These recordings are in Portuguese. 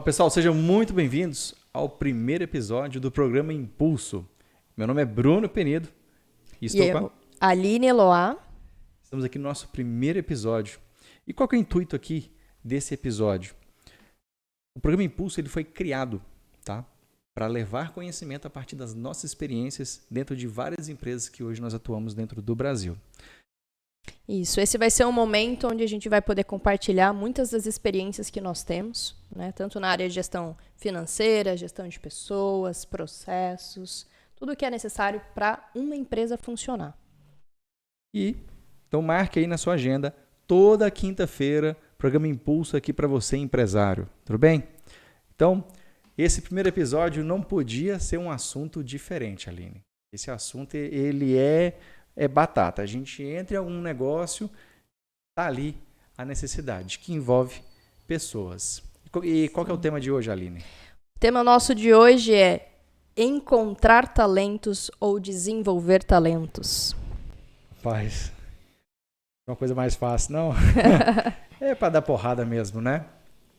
Pessoal, sejam muito bem-vindos ao primeiro episódio do programa Impulso. Meu nome é Bruno Penido e estou com a Aline Eloá. Estamos aqui no nosso primeiro episódio. E qual que é o intuito aqui desse episódio? O programa Impulso ele foi criado, tá? Para levar conhecimento a partir das nossas experiências dentro de várias empresas que hoje nós atuamos dentro do Brasil. Isso, esse vai ser um momento onde a gente vai poder compartilhar muitas das experiências que nós temos, né? Tanto na área de gestão financeira, gestão de pessoas, processos, tudo o que é necessário para uma empresa funcionar. Então marque aí na sua agenda, toda quinta-feira, programa Impulso aqui para você, empresário. Tudo bem? Então, esse primeiro episódio não podia ser um assunto diferente, Aline. Esse assunto, ele é batata. A gente entra em algum negócio, tá ali a necessidade, que envolve pessoas. E qual que é o tema de hoje, Aline? O tema nosso de hoje é encontrar talentos ou desenvolver talentos. Rapaz, uma coisa mais fácil, não? É para dar porrada mesmo, né?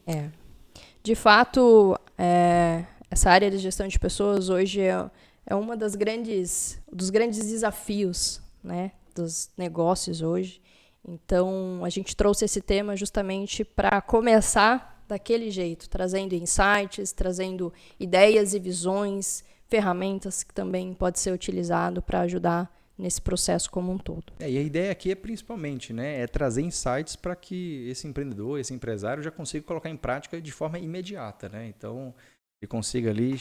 É. De fato, essa área de gestão de pessoas hoje é uma dos grandes desafios, né, dos negócios hoje. Então, a gente trouxe esse tema justamente para começar daquele jeito, trazendo insights, trazendo ideias e visões, ferramentas que também pode ser utilizado para ajudar nesse processo como um todo. E a ideia aqui é principalmente, né, trazer insights para que esse empreendedor, esse empresário já consiga colocar em prática de forma imediata, né? Então, ele consiga ali,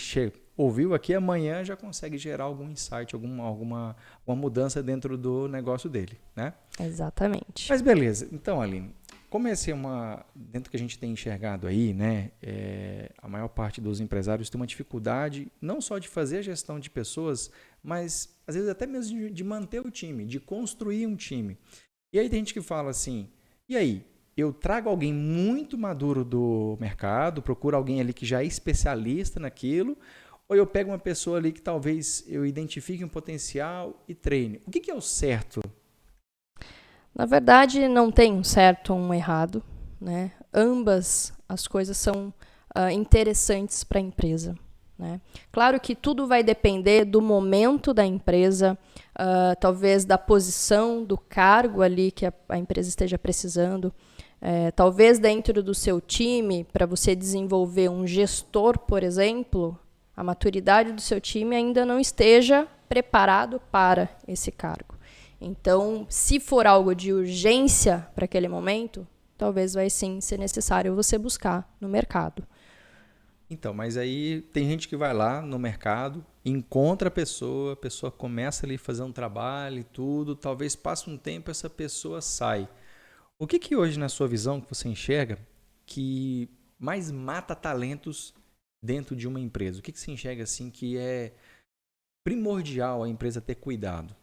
ouviu aqui, amanhã já consegue gerar algum insight, alguma mudança dentro do negócio dele, né? Exatamente. Mas beleza, então, Aline, como dentro que a gente tem enxergado aí, né, a maior parte dos empresários tem uma dificuldade não só de fazer a gestão de pessoas, mas às vezes até mesmo de manter o time, de construir um time. E aí tem gente que fala assim, e aí, eu trago alguém muito maduro do mercado, procuro alguém ali que já é especialista naquilo, ou eu pego uma pessoa ali que talvez eu identifique um potencial e treine. O que é o certo? Na verdade, não tem um certo ou um errado, né? Ambas as coisas são interessantes para a empresa, né? Claro que tudo vai depender do momento da empresa, talvez da posição, do cargo ali que a empresa esteja precisando. Talvez dentro do seu time, para você desenvolver um gestor, por exemplo, a maturidade do seu time ainda não esteja preparado para esse cargo. Então, se for algo de urgência para aquele momento, talvez vai sim ser necessário você buscar no mercado. Então, mas aí tem gente que vai lá no mercado, encontra a pessoa começa ali a fazer um trabalho e tudo, talvez passe um tempo, essa pessoa sai. O que hoje, na sua visão, que você enxerga que mais mata talentos dentro de uma empresa? O que você enxerga assim que é primordial a empresa ter cuidado?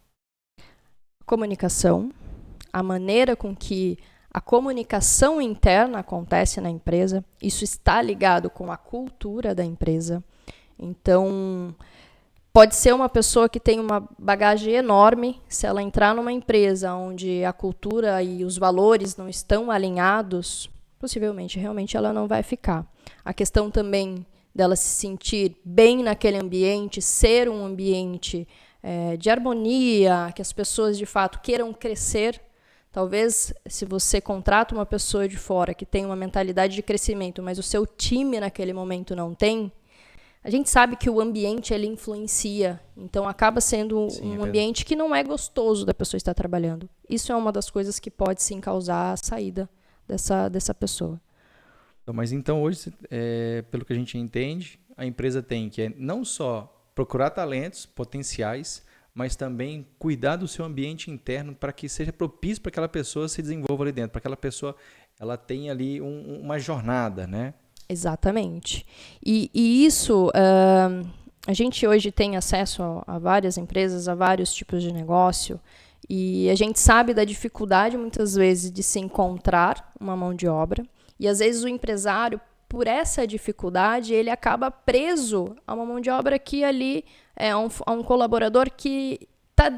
Comunicação, a maneira com que a comunicação interna acontece na empresa, isso está ligado com a cultura da empresa. Então, pode ser uma pessoa que tem uma bagagem enorme, se ela entrar numa empresa onde a cultura e os valores não estão alinhados, possivelmente, realmente ela não vai ficar. A questão também dela se sentir bem naquele ambiente, ser um ambiente de harmonia, que as pessoas de fato queiram crescer. Talvez se você contrata uma pessoa de fora que tem uma mentalidade de crescimento, mas o seu time naquele momento não tem, a gente sabe que o ambiente ele influencia, então acaba sendo um ambiente que não é gostoso da pessoa estar trabalhando. Isso é uma das coisas que pode sim causar a saída dessa pessoa. Mas então hoje, pelo que a gente entende, a empresa tem que não só procurar talentos potenciais, mas também cuidar do seu ambiente interno para que seja propício para aquela pessoa se desenvolva ali dentro, para aquela pessoa ela tenha ali uma jornada, né? Exatamente. E isso, a gente hoje tem acesso a várias empresas, a vários tipos de negócio, e a gente sabe da dificuldade, muitas vezes, de se encontrar uma mão de obra, e às vezes o empresário, por essa dificuldade, ele acaba preso a uma mão de obra que ali é um colaborador que está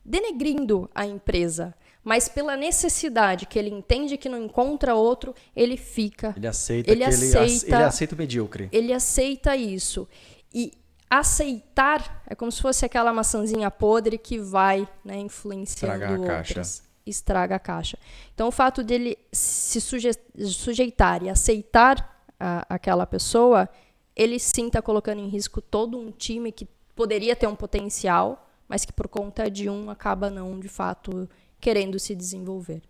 denegrindo a empresa, mas pela necessidade que ele entende que não encontra outro, ele fica. Ele aceita o medíocre. Ele aceita isso. E aceitar é como se fosse aquela maçãzinha podre que vai, né, influenciando outras. Estraga a caixa. Então, o fato dele se sujeitar e aceitar aquela pessoa, ele sim está colocando em risco todo um time que poderia ter um potencial, mas que por conta de acaba não, de fato, querendo se desenvolver.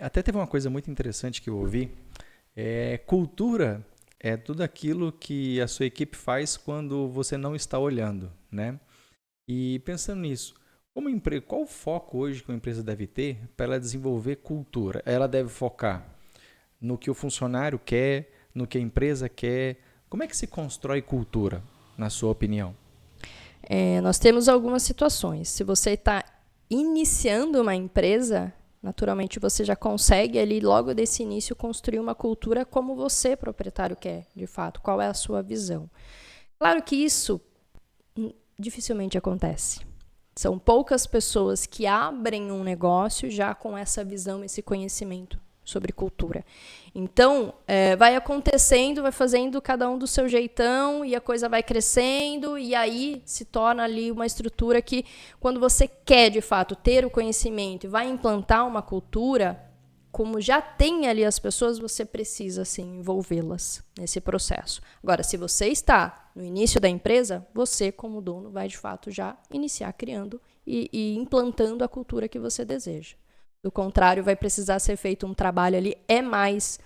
Até teve uma coisa muito interessante que eu ouvi. Cultura é tudo aquilo que a sua equipe faz quando você não está olhando, né? E pensando nisso, qual o foco hoje que uma empresa deve ter para ela desenvolver cultura? Ela deve focar no que o funcionário quer, no que a empresa quer. Como é que se constrói cultura, na sua opinião? Nós temos algumas situações. Se você está iniciando uma empresa, naturalmente você já consegue ali, logo desse início, construir uma cultura como você, proprietário, quer, de fato. Qual é a sua visão? Claro que isso dificilmente acontece. São poucas pessoas que abrem um negócio já com essa visão, esse conhecimento sobre cultura. Então, vai acontecendo, vai fazendo cada um do seu jeitão e a coisa vai crescendo e aí se torna ali uma estrutura que, quando você quer, de fato, ter o conhecimento e vai implantar uma cultura, como já tem ali as pessoas, você precisa, sim, envolvê-las nesse processo. Agora, se você está no início da empresa, você, como dono, vai, de fato, já iniciar criando e implantando a cultura que você deseja. Do contrário, vai precisar ser feito um trabalho ali, mais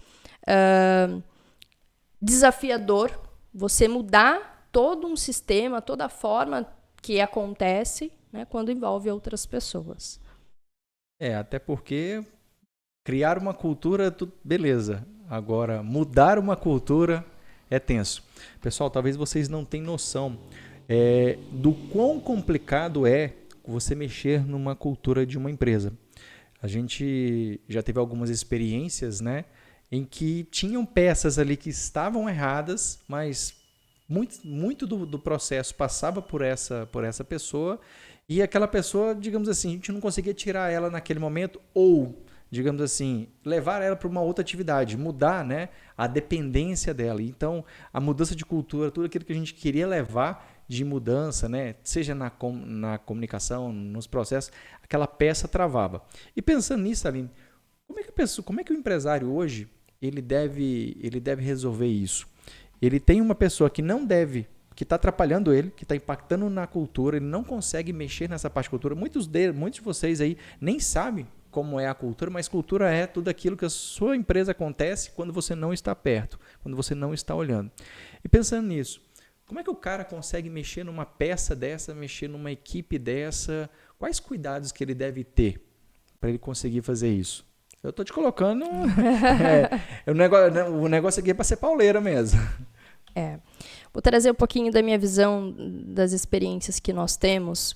desafiador, você mudar todo um sistema, toda a forma que acontece, né, quando envolve outras pessoas. Até porque criar uma cultura, beleza. Agora, mudar uma cultura é tenso. Pessoal, talvez vocês não tenham noção do quão complicado é você mexer numa cultura de uma empresa. A gente já teve algumas experiências, né, em que tinham peças ali que estavam erradas, mas muito do processo passava por essa pessoa e aquela pessoa, digamos assim, a gente não conseguia tirar ela naquele momento ou, digamos assim, levar ela para uma outra atividade, mudar, né, a dependência dela. Então, a mudança de cultura, tudo aquilo que a gente queria levar de mudança, né, seja na comunicação, nos processos, aquela peça travava. E pensando nisso, Aline, como é que o empresário hoje ele deve resolver isso? Ele tem uma pessoa que que está atrapalhando ele, que está impactando na cultura, ele não consegue mexer nessa parte de cultura. Muitos de vocês aí nem sabem como é a cultura, mas cultura é tudo aquilo que a sua empresa acontece quando você não está perto, quando você não está olhando. E pensando nisso, como é que o cara consegue mexer numa peça dessa, mexer numa equipe dessa? Quais cuidados que ele deve ter para ele conseguir fazer isso? Eu estou te colocando... o negócio aqui é para ser pauleira mesmo. Vou trazer um pouquinho da minha visão das experiências que nós temos.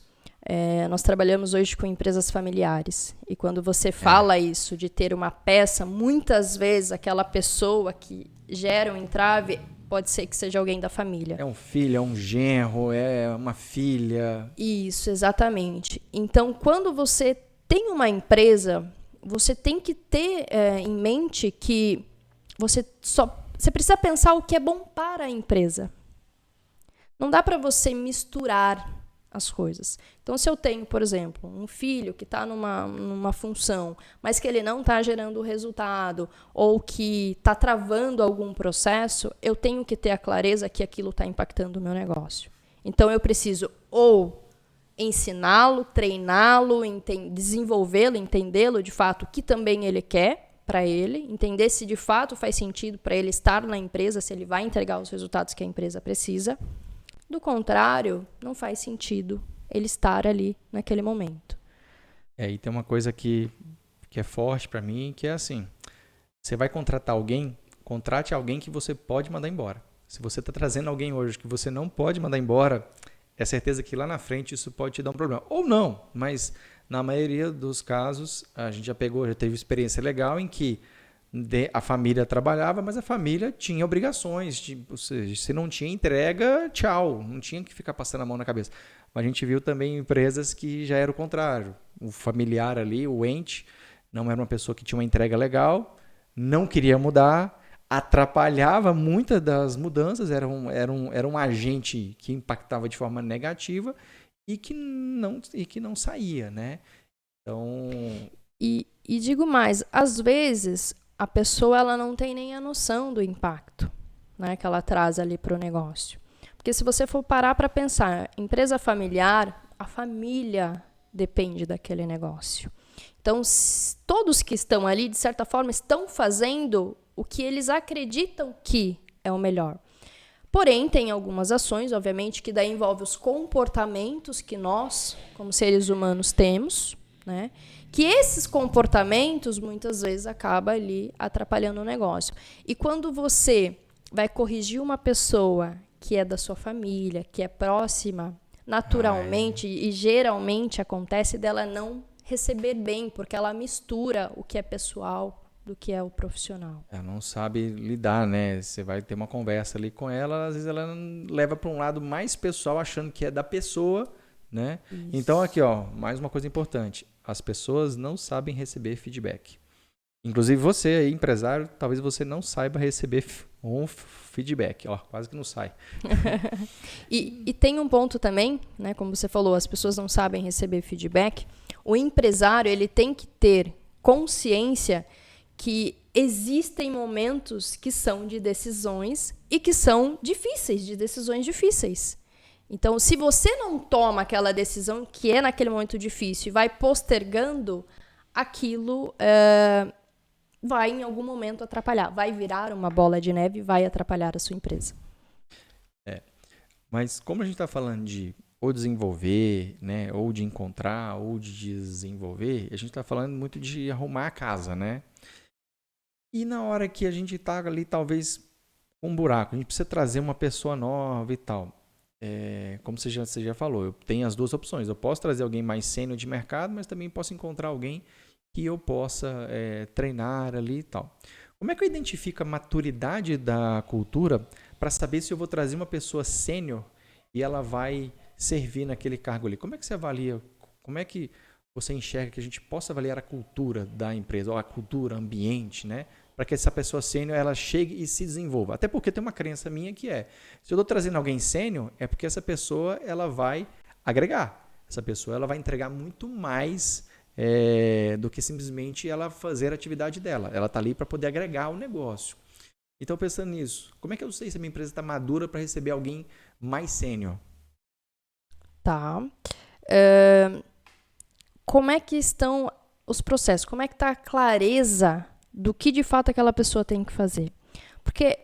Nós trabalhamos hoje com empresas familiares. E quando você fala isso, de ter uma peça, muitas vezes aquela pessoa que gera um entrave pode ser que seja alguém da família. É um filho, é um genro, é uma filha. Isso, exatamente. Então, quando você tem uma empresa, você tem que ter em mente que você precisa pensar o que é bom para a empresa. Não dá para você misturar as coisas. Então, se eu tenho, por exemplo, um filho que está numa função, mas que ele não está gerando resultado ou que está travando algum processo, eu tenho que ter a clareza que aquilo está impactando o meu negócio. Então, eu preciso ou ensiná-lo, treiná-lo, desenvolvê-lo, entendê-lo de fato o que também ele quer para ele, entender se de fato faz sentido para ele estar na empresa, se ele vai entregar os resultados que a empresa precisa. Do contrário, não faz sentido ele estar ali naquele momento. E tem uma coisa que é forte para mim, que é assim, você vai contratar alguém, contrate alguém que você pode mandar embora. Se você está trazendo alguém hoje que você não pode mandar embora, é certeza que lá na frente isso pode te dar um problema. Ou não, mas na maioria dos casos, a gente já teve experiência legal em que a família trabalhava, mas a família tinha obrigações. Ou seja, se não tinha entrega, tchau. Não tinha que ficar passando a mão na cabeça. Mas a gente viu também empresas que já era o contrário. o familiar ali, o ente, não era uma pessoa que tinha uma entrega legal, não queria mudar, atrapalhava muitas das mudanças, era um agente que impactava de forma negativa e que não saía, né? Então... E digo mais, às vezes a pessoa ela não tem nem a noção do impacto, né, que ela traz ali para o negócio. Porque se você for parar para pensar, empresa familiar, a família depende daquele negócio. Então, todos que estão ali, de certa forma, estão fazendo o que eles acreditam que é o melhor. Porém, tem algumas ações, obviamente, que daí envolvem os comportamentos que nós, como seres humanos, temos, né? Que esses comportamentos, muitas vezes, acabam ali atrapalhando o negócio. E quando você vai corrigir uma pessoa que é da sua família, que é próxima, naturalmente e geralmente acontece dela não receber bem, porque ela mistura o que é pessoal do que é o profissional. Ela não sabe lidar, né? Você vai ter uma conversa ali com ela, às vezes ela leva para um lado mais pessoal, achando que é da pessoa, né? Isso. Então aqui, ó, mais uma coisa importante. As pessoas não sabem receber feedback. Inclusive você aí, empresário, talvez você não saiba receber um feedback. Ó, quase que não sai. E tem um ponto também, né? Como você falou, as pessoas não sabem receber feedback. O empresário, ele tem que ter consciência que existem momentos que são de decisões e que são difíceis, de decisões difíceis. Então, se você não toma aquela decisão que é naquele momento difícil e vai postergando, aquilo vai em algum momento atrapalhar. Vai virar uma bola de neve e vai atrapalhar a sua empresa. Mas como a gente está falando de ou desenvolver, né, ou de encontrar, ou de desenvolver, a gente está falando muito de arrumar a casa, né? E na hora que a gente está ali, talvez, com um buraco, a gente precisa trazer uma pessoa nova e tal. Como você já falou, eu tenho as duas opções. Eu posso trazer alguém mais sênior de mercado, mas também posso encontrar alguém que eu possa treinar ali e tal. Como é que eu identifico a maturidade da cultura para saber se eu vou trazer uma pessoa sênior e ela vai servir naquele cargo ali? Como é que você avalia? Como é que você enxerga que a gente possa avaliar a cultura da empresa, ou a cultura, ambiente, né? Para que essa pessoa sênior ela chegue e se desenvolva. Até porque tem uma crença minha que se eu estou trazendo alguém sênior, é porque essa pessoa ela vai agregar. Essa pessoa ela vai entregar muito mais do que simplesmente ela fazer a atividade dela. Ela está ali para poder agregar o negócio. Então, pensando nisso, como é que eu sei se a minha empresa está madura para receber alguém mais sênior? Tá. Como é que estão os processos? Como é que está a clareza do que de fato aquela pessoa tem que fazer? Porque,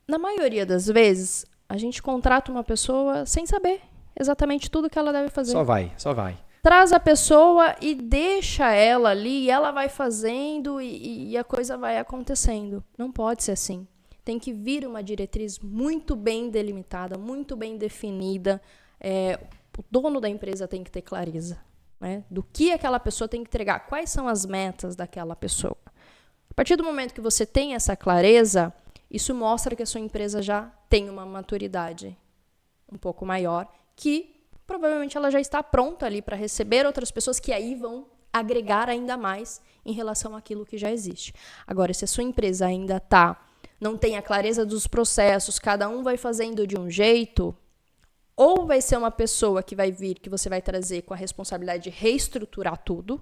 na maioria das vezes, a gente contrata uma pessoa sem saber exatamente tudo que ela deve fazer. Só vai. Traz a pessoa e deixa ela ali, e ela vai fazendo e a coisa vai acontecendo. Não pode ser assim. Tem que vir uma diretriz muito bem delimitada, muito bem definida. O dono da empresa tem que ter clareza, né, do que aquela pessoa tem que entregar, quais são as metas daquela pessoa. A partir do momento que você tem essa clareza, isso mostra que a sua empresa já tem uma maturidade um pouco maior, que provavelmente ela já está pronta ali para receber outras pessoas que aí vão agregar ainda mais em relação àquilo que já existe. Agora, se a sua empresa ainda não tem a clareza dos processos, cada um vai fazendo de um jeito, ou vai ser uma pessoa que vai vir, que você vai trazer com a responsabilidade de reestruturar tudo,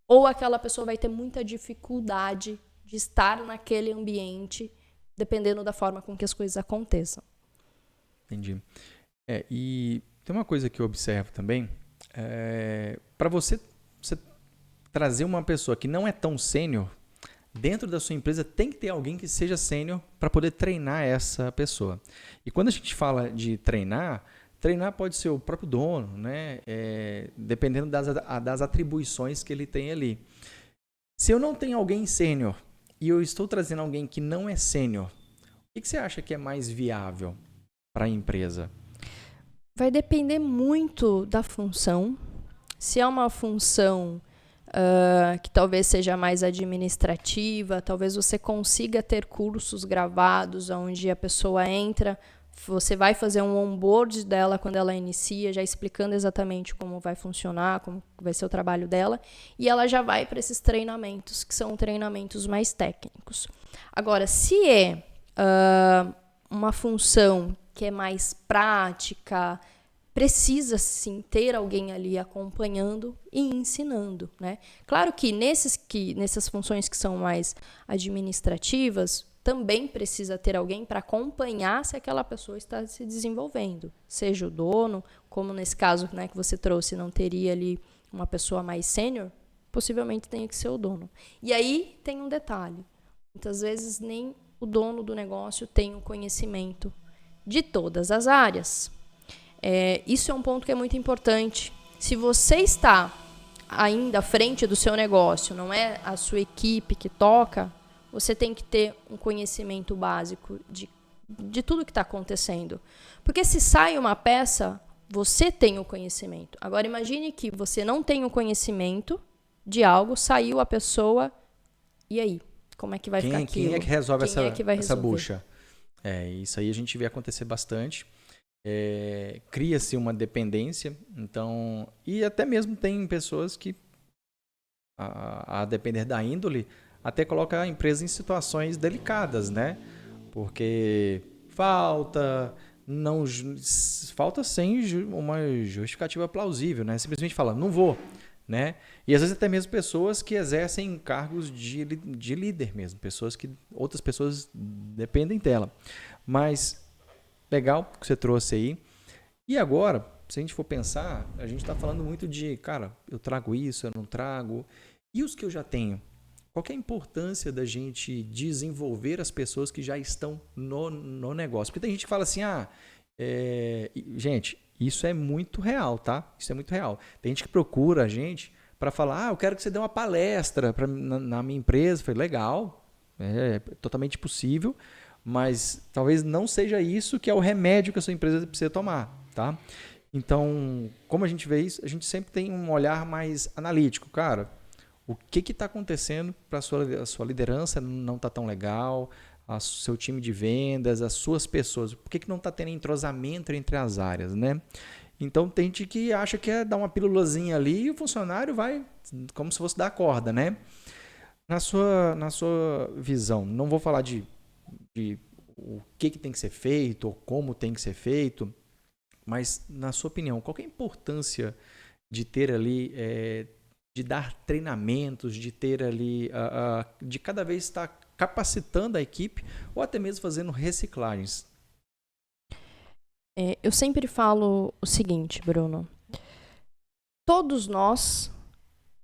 ou aquela pessoa vai ter muita dificuldade de estar naquele ambiente, dependendo da forma com que as coisas aconteçam. Entendi. E tem uma coisa que eu observo também, para você trazer uma pessoa que não é tão sênior, dentro da sua empresa tem que ter alguém que seja sênior para poder treinar essa pessoa. E quando a gente fala de treinar pode ser o próprio dono, né? Dependendo das atribuições que ele tem ali. Se eu não tenho alguém sênior e eu estou trazendo alguém que não é sênior, o que você acha que é mais viável para a empresa? Vai depender muito da função. Se é uma função que talvez seja mais administrativa, talvez você consiga ter cursos gravados onde a pessoa entra, Você vai fazer um onboard dela quando ela inicia, já explicando exatamente como vai funcionar, como vai ser o trabalho dela, e ela já vai para esses treinamentos, que são treinamentos mais técnicos. Agora, se é uma função que é mais prática, precisa sim ter alguém ali acompanhando e ensinando, né? Claro que nessas funções que são mais administrativas, também precisa ter alguém para acompanhar se aquela pessoa está se desenvolvendo. Seja o dono, como nesse caso, né, que você trouxe, não teria ali uma pessoa mais sênior, possivelmente tenha que ser o dono. E aí tem um detalhe. Muitas vezes nem o dono do negócio tem o conhecimento de todas as áreas. Isso é um ponto que é muito importante. Se você está ainda à frente do seu negócio, não é a sua equipe que toca, você tem que ter um conhecimento básico de tudo que está acontecendo. Porque se sai uma peça, você tem o conhecimento. Agora imagine que você não tem o conhecimento de algo, saiu a pessoa, e aí? Como é que vai ficar aquilo? Quem é que resolve essa resolver? bucha? Isso aí a gente vê acontecer bastante. Cria-se uma dependência, então, e até mesmo tem pessoas que, a depender da índole, até coloca a empresa em situações delicadas, né? Porque falta sem uma justificativa plausível, né? Simplesmente fala, não vou, né? E às vezes até mesmo pessoas que exercem cargos de líder mesmo, outras pessoas dependem dela. Mas legal que você trouxe aí. E agora, se a gente for pensar, a gente está falando muito de, cara, eu trago isso, eu não trago. E os que eu já tenho? Qual que é a importância da gente desenvolver as pessoas que já estão no negócio? Porque tem gente que fala assim, gente, isso é muito real, tá? Isso é muito real. Tem gente que procura a gente para falar, eu quero que você dê uma palestra na minha empresa. Eu falei, legal, é totalmente possível, mas talvez não seja isso que é o remédio que a sua empresa precisa tomar, tá? Então, como a gente vê isso, a gente sempre tem um olhar mais analítico, cara. O que está acontecendo para a sua liderança não está tão legal, o seu time de vendas, as suas pessoas, por que não está tendo entrosamento entre as áreas, né? Então tem gente que acha que é dar uma pílulazinha ali e o funcionário vai como se fosse dar corda, né? Na sua visão, não vou falar de o que tem que ser feito ou como tem que ser feito, mas na sua opinião, qual que é a importância de ter ali, de dar treinamentos, de ter ali, de cada vez estar capacitando a equipe ou até mesmo fazendo reciclagens? Eu sempre falo o seguinte, Bruno. Todos nós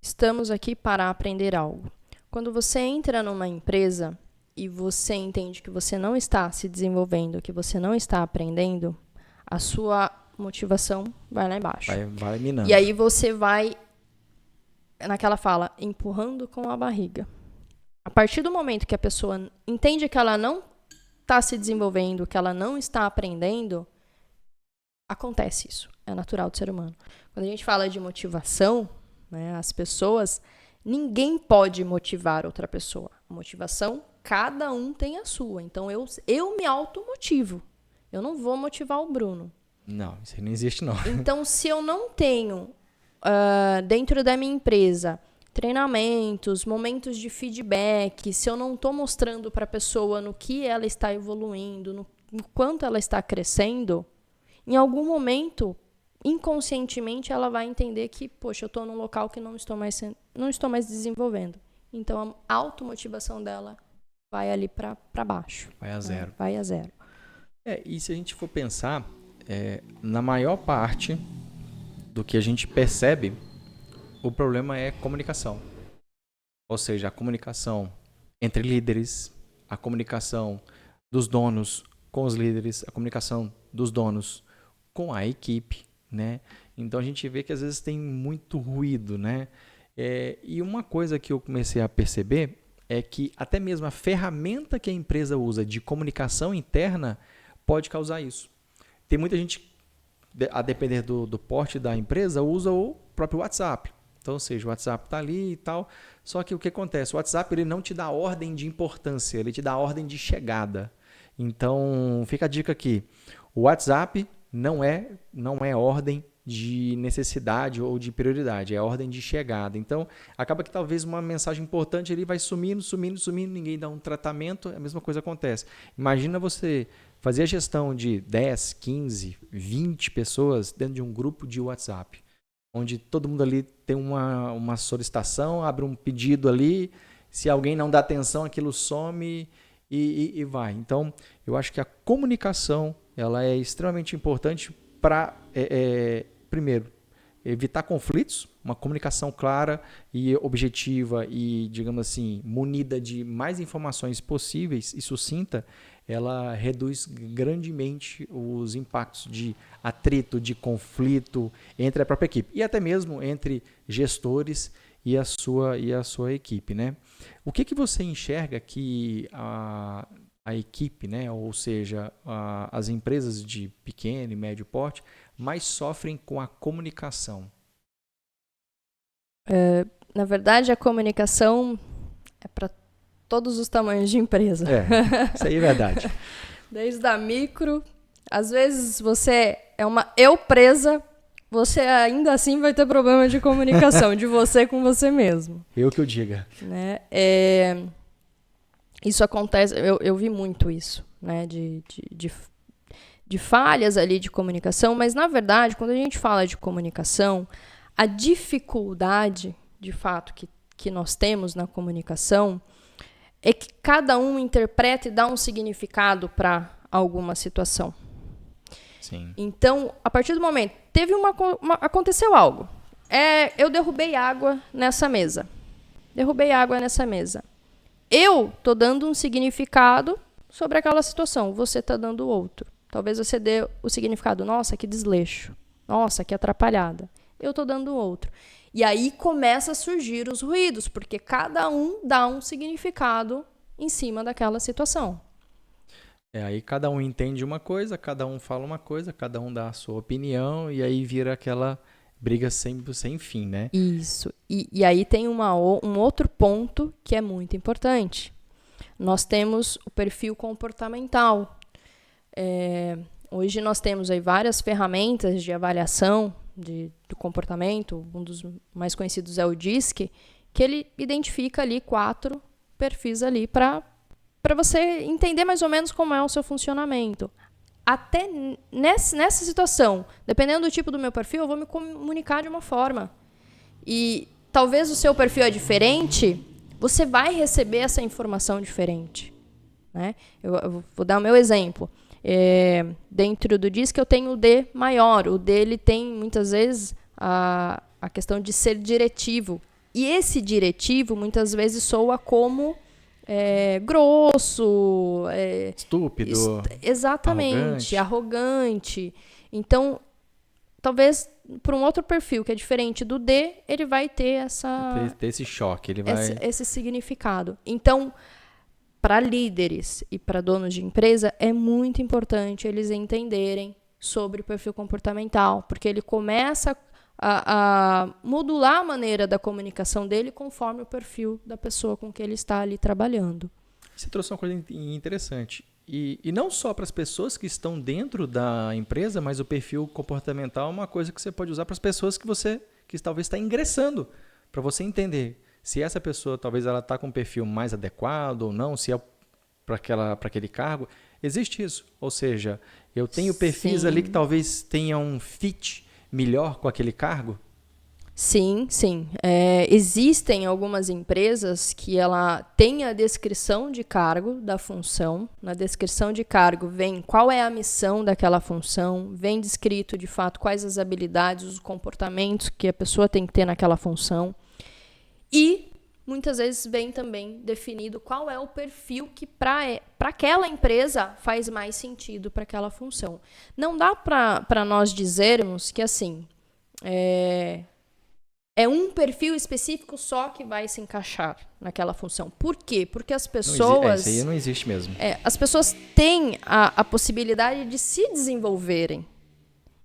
estamos aqui para aprender algo. Quando você entra numa empresa e você entende que você não está se desenvolvendo, que você não está aprendendo, a sua motivação vai lá embaixo. Vai minando. E aí você vai, naquela fala, empurrando com a barriga. A partir do momento que a pessoa entende que ela não está se desenvolvendo, que ela não está aprendendo, acontece isso. É natural do ser humano. Quando a gente fala de motivação, né, as pessoas, ninguém pode motivar outra pessoa. A motivação, cada um tem a sua. Então, eu me automotivo. Eu não vou motivar o Bruno. Não, isso aí não existe, não. Então, se eu não tenho, dentro da minha empresa, treinamentos, momentos de feedback, se eu não estou mostrando para a pessoa no que ela está evoluindo, no quanto ela está crescendo, em algum momento, inconscientemente, ela vai entender que, poxa, eu estou num local que não estou mais desenvolvendo. Então, a automotivação dela vai ali para baixo. Vai a zero. Vai a zero. E se a gente for pensar, na maior parte do que a gente percebe, o problema é comunicação. Ou seja, a comunicação entre líderes, a comunicação dos donos com os líderes, a comunicação dos donos com a equipe, né? Então a gente vê que às vezes tem muito ruído, né? E uma coisa que eu comecei a perceber é que até mesmo a ferramenta que a empresa usa de comunicação interna pode causar isso. Tem muita gente, a depender do porte da empresa, usa o próprio WhatsApp. Então, ou seja, o WhatsApp está ali e tal. Só que o que acontece? O WhatsApp ele não te dá ordem de importância, ele te dá ordem de chegada. Então, fica a dica aqui. O WhatsApp não é ordem de necessidade ou de prioridade, é ordem de chegada. Então, acaba que talvez uma mensagem importante ali vai sumindo, ninguém dá um tratamento, a mesma coisa acontece. Imagina você fazer a gestão de 10, 15, 20 pessoas dentro de um grupo de WhatsApp, onde todo mundo ali tem uma solicitação, abre um pedido ali, se alguém não dá atenção, aquilo some e vai. Então, eu acho que a comunicação ela é extremamente importante para, primeiro, evitar conflitos, uma comunicação clara e objetiva e, digamos assim, munida de mais informações possíveis e sucinta, ela reduz grandemente os impactos de atrito, de conflito entre a própria equipe e até mesmo entre gestores e a sua equipe, né? O que você enxerga que a equipe, né, ou seja, as empresas de pequeno e médio porte, mais sofrem com a comunicação? Na verdade, a comunicação é para todos os tamanhos de empresa. Isso aí é verdade. Desde a micro, às vezes você é uma eu-presa, você ainda assim vai ter problema de comunicação, de você com você mesmo. Eu que eu diga. Né? Isso acontece, eu vi muito isso, né? De falhas ali de comunicação, mas na verdade, quando a gente fala de comunicação, a dificuldade, de fato, que nós temos na comunicação é que cada um interpreta e dá um significado para alguma situação. Sim. Então, a partir do momento, aconteceu algo. Eu derrubei água nessa mesa. Eu tô dando um significado sobre aquela situação. Você tá dando outro. Talvez você dê o significado, nossa, que desleixo. Nossa, que atrapalhada. Eu tô dando outro. E aí começa a surgir os ruídos, porque cada um dá um significado em cima daquela situação. Aí cada um entende uma coisa, cada um fala uma coisa, cada um dá a sua opinião e aí vira aquela briga sempre sem fim, né? Isso. E aí tem um outro ponto que é muito importante. Nós temos o perfil comportamental. Hoje nós temos aí várias ferramentas de avaliação do comportamento. Um dos mais conhecidos é o DISC, que ele identifica ali 4 perfis ali para você entender mais ou menos como é o seu funcionamento. Até nessa situação, dependendo do tipo do meu perfil, eu vou me comunicar de uma forma. E talvez o seu perfil é diferente, você vai receber essa informação diferente. Né? Eu vou dar o meu exemplo. Dentro do DISC eu tenho o D maior. O D ele tem, muitas vezes, a questão de ser diretivo. E esse diretivo, muitas vezes, soa como grosso, estúpido, exatamente, arrogante. Então, talvez para um outro perfil que é diferente do D, ele vai ter esse choque, esse significado. Então, para líderes e para donos de empresa, é muito importante eles entenderem sobre o perfil comportamental, porque ele começa a modular a maneira da comunicação dele conforme o perfil da pessoa com que ele está ali trabalhando. Você trouxe uma coisa interessante. E não só para as pessoas que estão dentro da empresa, mas o perfil comportamental é uma coisa que você pode usar para as pessoas que talvez está ingressando, para você entender se essa pessoa talvez ela está com um perfil mais adequado ou não, se é para aquele cargo. Existe isso. Ou seja, eu tenho perfis ali que talvez tenham um fit melhor com aquele cargo? Sim. Existem algumas empresas que ela tem a descrição de cargo da função. Na descrição de cargo vem qual é a missão daquela função, vem descrito de fato quais as habilidades, os comportamentos que a pessoa tem que ter naquela função. E muitas vezes vem também definido qual é o perfil que para aquela empresa faz mais sentido para aquela função. Não dá para nós dizermos que assim é um perfil específico só que vai se encaixar naquela função. Por quê? Porque as pessoas... Isso aí não existe mesmo. As pessoas têm a possibilidade de se desenvolverem.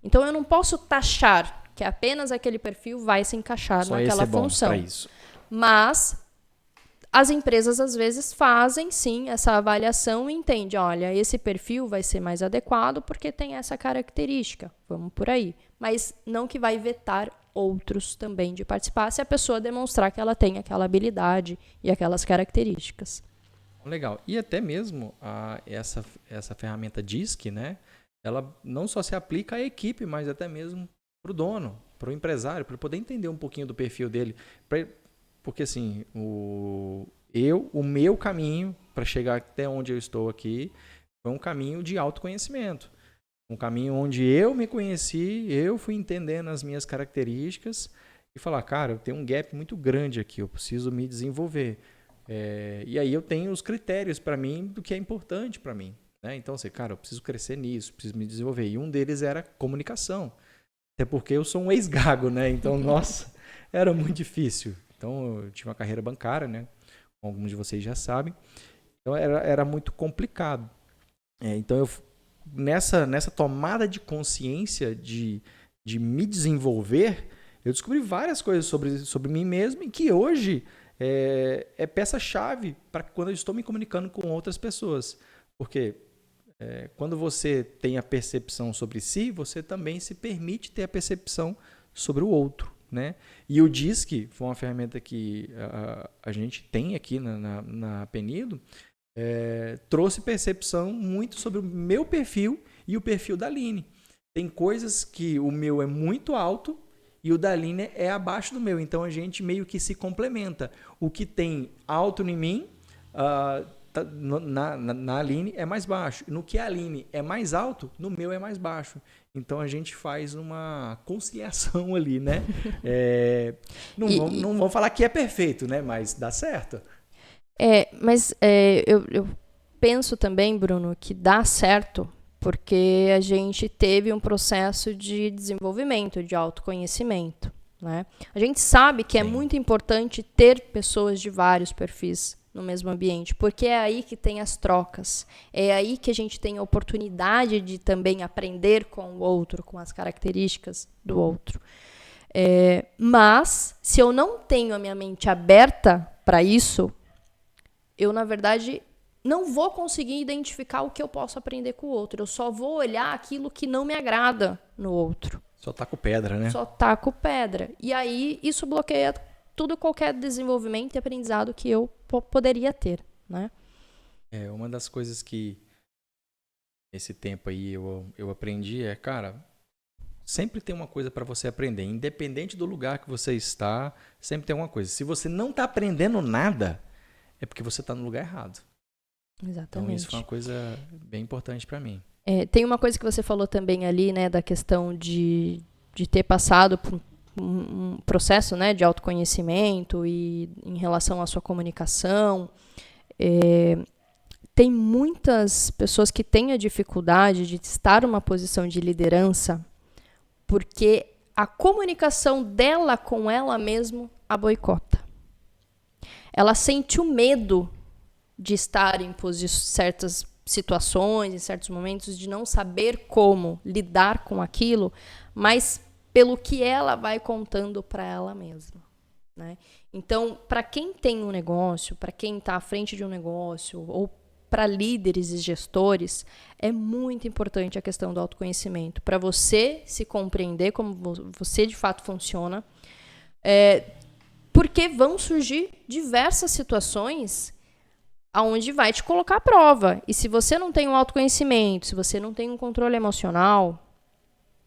Então, eu não posso taxar que apenas aquele perfil vai se encaixar naquela função. Pra isso. Mas as empresas, às vezes, fazem, sim, essa avaliação e entendem, olha, esse perfil vai ser mais adequado porque tem essa característica, vamos por aí. Mas não que vai vetar outros também de participar, se a pessoa demonstrar que ela tem aquela habilidade e aquelas características. Legal. E até mesmo essa ferramenta DISC, né? Ela não só se aplica à equipe, mas até mesmo para o dono, para o empresário, para poder entender um pouquinho do perfil dele. Porque assim, o meu caminho para chegar até onde eu estou aqui foi um caminho de autoconhecimento. Um caminho onde eu me conheci, eu fui entendendo as minhas características e falar, cara, eu tenho um gap muito grande aqui, eu preciso me desenvolver. E aí eu tenho os critérios para mim do que é importante para mim. Né? Então, assim, cara, eu preciso crescer nisso, preciso me desenvolver. E um deles era comunicação. Até porque eu sou um ex-gago, né? Então, nossa, era muito difícil. Então, eu tive uma carreira bancária, né? Como alguns de vocês já sabem. Então, era muito complicado. Então, nessa tomada de consciência de me desenvolver, eu descobri várias coisas sobre mim mesmo e que hoje é peça-chave para quando eu estou me comunicando com outras pessoas. Porque quando você tem a percepção sobre si, você também se permite ter a percepção sobre o outro. Né? E o DISC foi uma ferramenta que a gente tem aqui na Penido, trouxe percepção muito sobre o meu perfil e o perfil da Aline. Tem coisas que o meu é muito alto e o da Aline é abaixo do meu. Então, a gente meio que se complementa. O que tem alto em mim, na Aline é mais baixo. No que a Aline é mais alto, no meu é mais baixo. Então, a gente faz uma conciliação ali, né? Não vamos falar que é perfeito, né? Mas dá certo. Mas eu penso também, Bruno, que dá certo porque a gente teve um processo de desenvolvimento, de autoconhecimento. Né? A gente sabe que é muito importante ter pessoas de vários perfis no mesmo ambiente, porque é aí que tem as trocas, é aí que a gente tem a oportunidade de também aprender com o outro, com as características do outro. Mas, se eu não tenho a minha mente aberta para isso, eu, na verdade, não vou conseguir identificar o que eu posso aprender com o outro. Eu só vou olhar aquilo que não me agrada no outro. Só taco pedra, né? Só taco pedra. E aí, isso bloqueia qualquer desenvolvimento e aprendizado que eu poderia ter, né? Uma das coisas que esse tempo aí eu aprendi cara, sempre tem uma coisa para você aprender. Independente do lugar que você está, sempre tem uma coisa. Se você não está aprendendo nada, é porque você está no lugar errado. Exatamente. Então, isso foi uma coisa bem importante para mim. Tem uma coisa que você falou também ali, né, da questão de ter passado por um processo, né, de autoconhecimento e em relação à sua comunicação. Tem muitas pessoas que têm a dificuldade de estar numa posição de liderança porque a comunicação dela com ela mesma a boicota. Ela sente o medo de estar em certas situações, em certos momentos, de não saber como lidar com aquilo, mas pelo que ela vai contando para ela mesma. Né? Então, para quem tem um negócio, para quem está à frente de um negócio, ou para líderes e gestores, é muito importante a questão do autoconhecimento, para você se compreender como você de fato funciona, porque vão surgir diversas situações onde vai te colocar à prova. E se você não tem um autoconhecimento, se você não tem um controle emocional,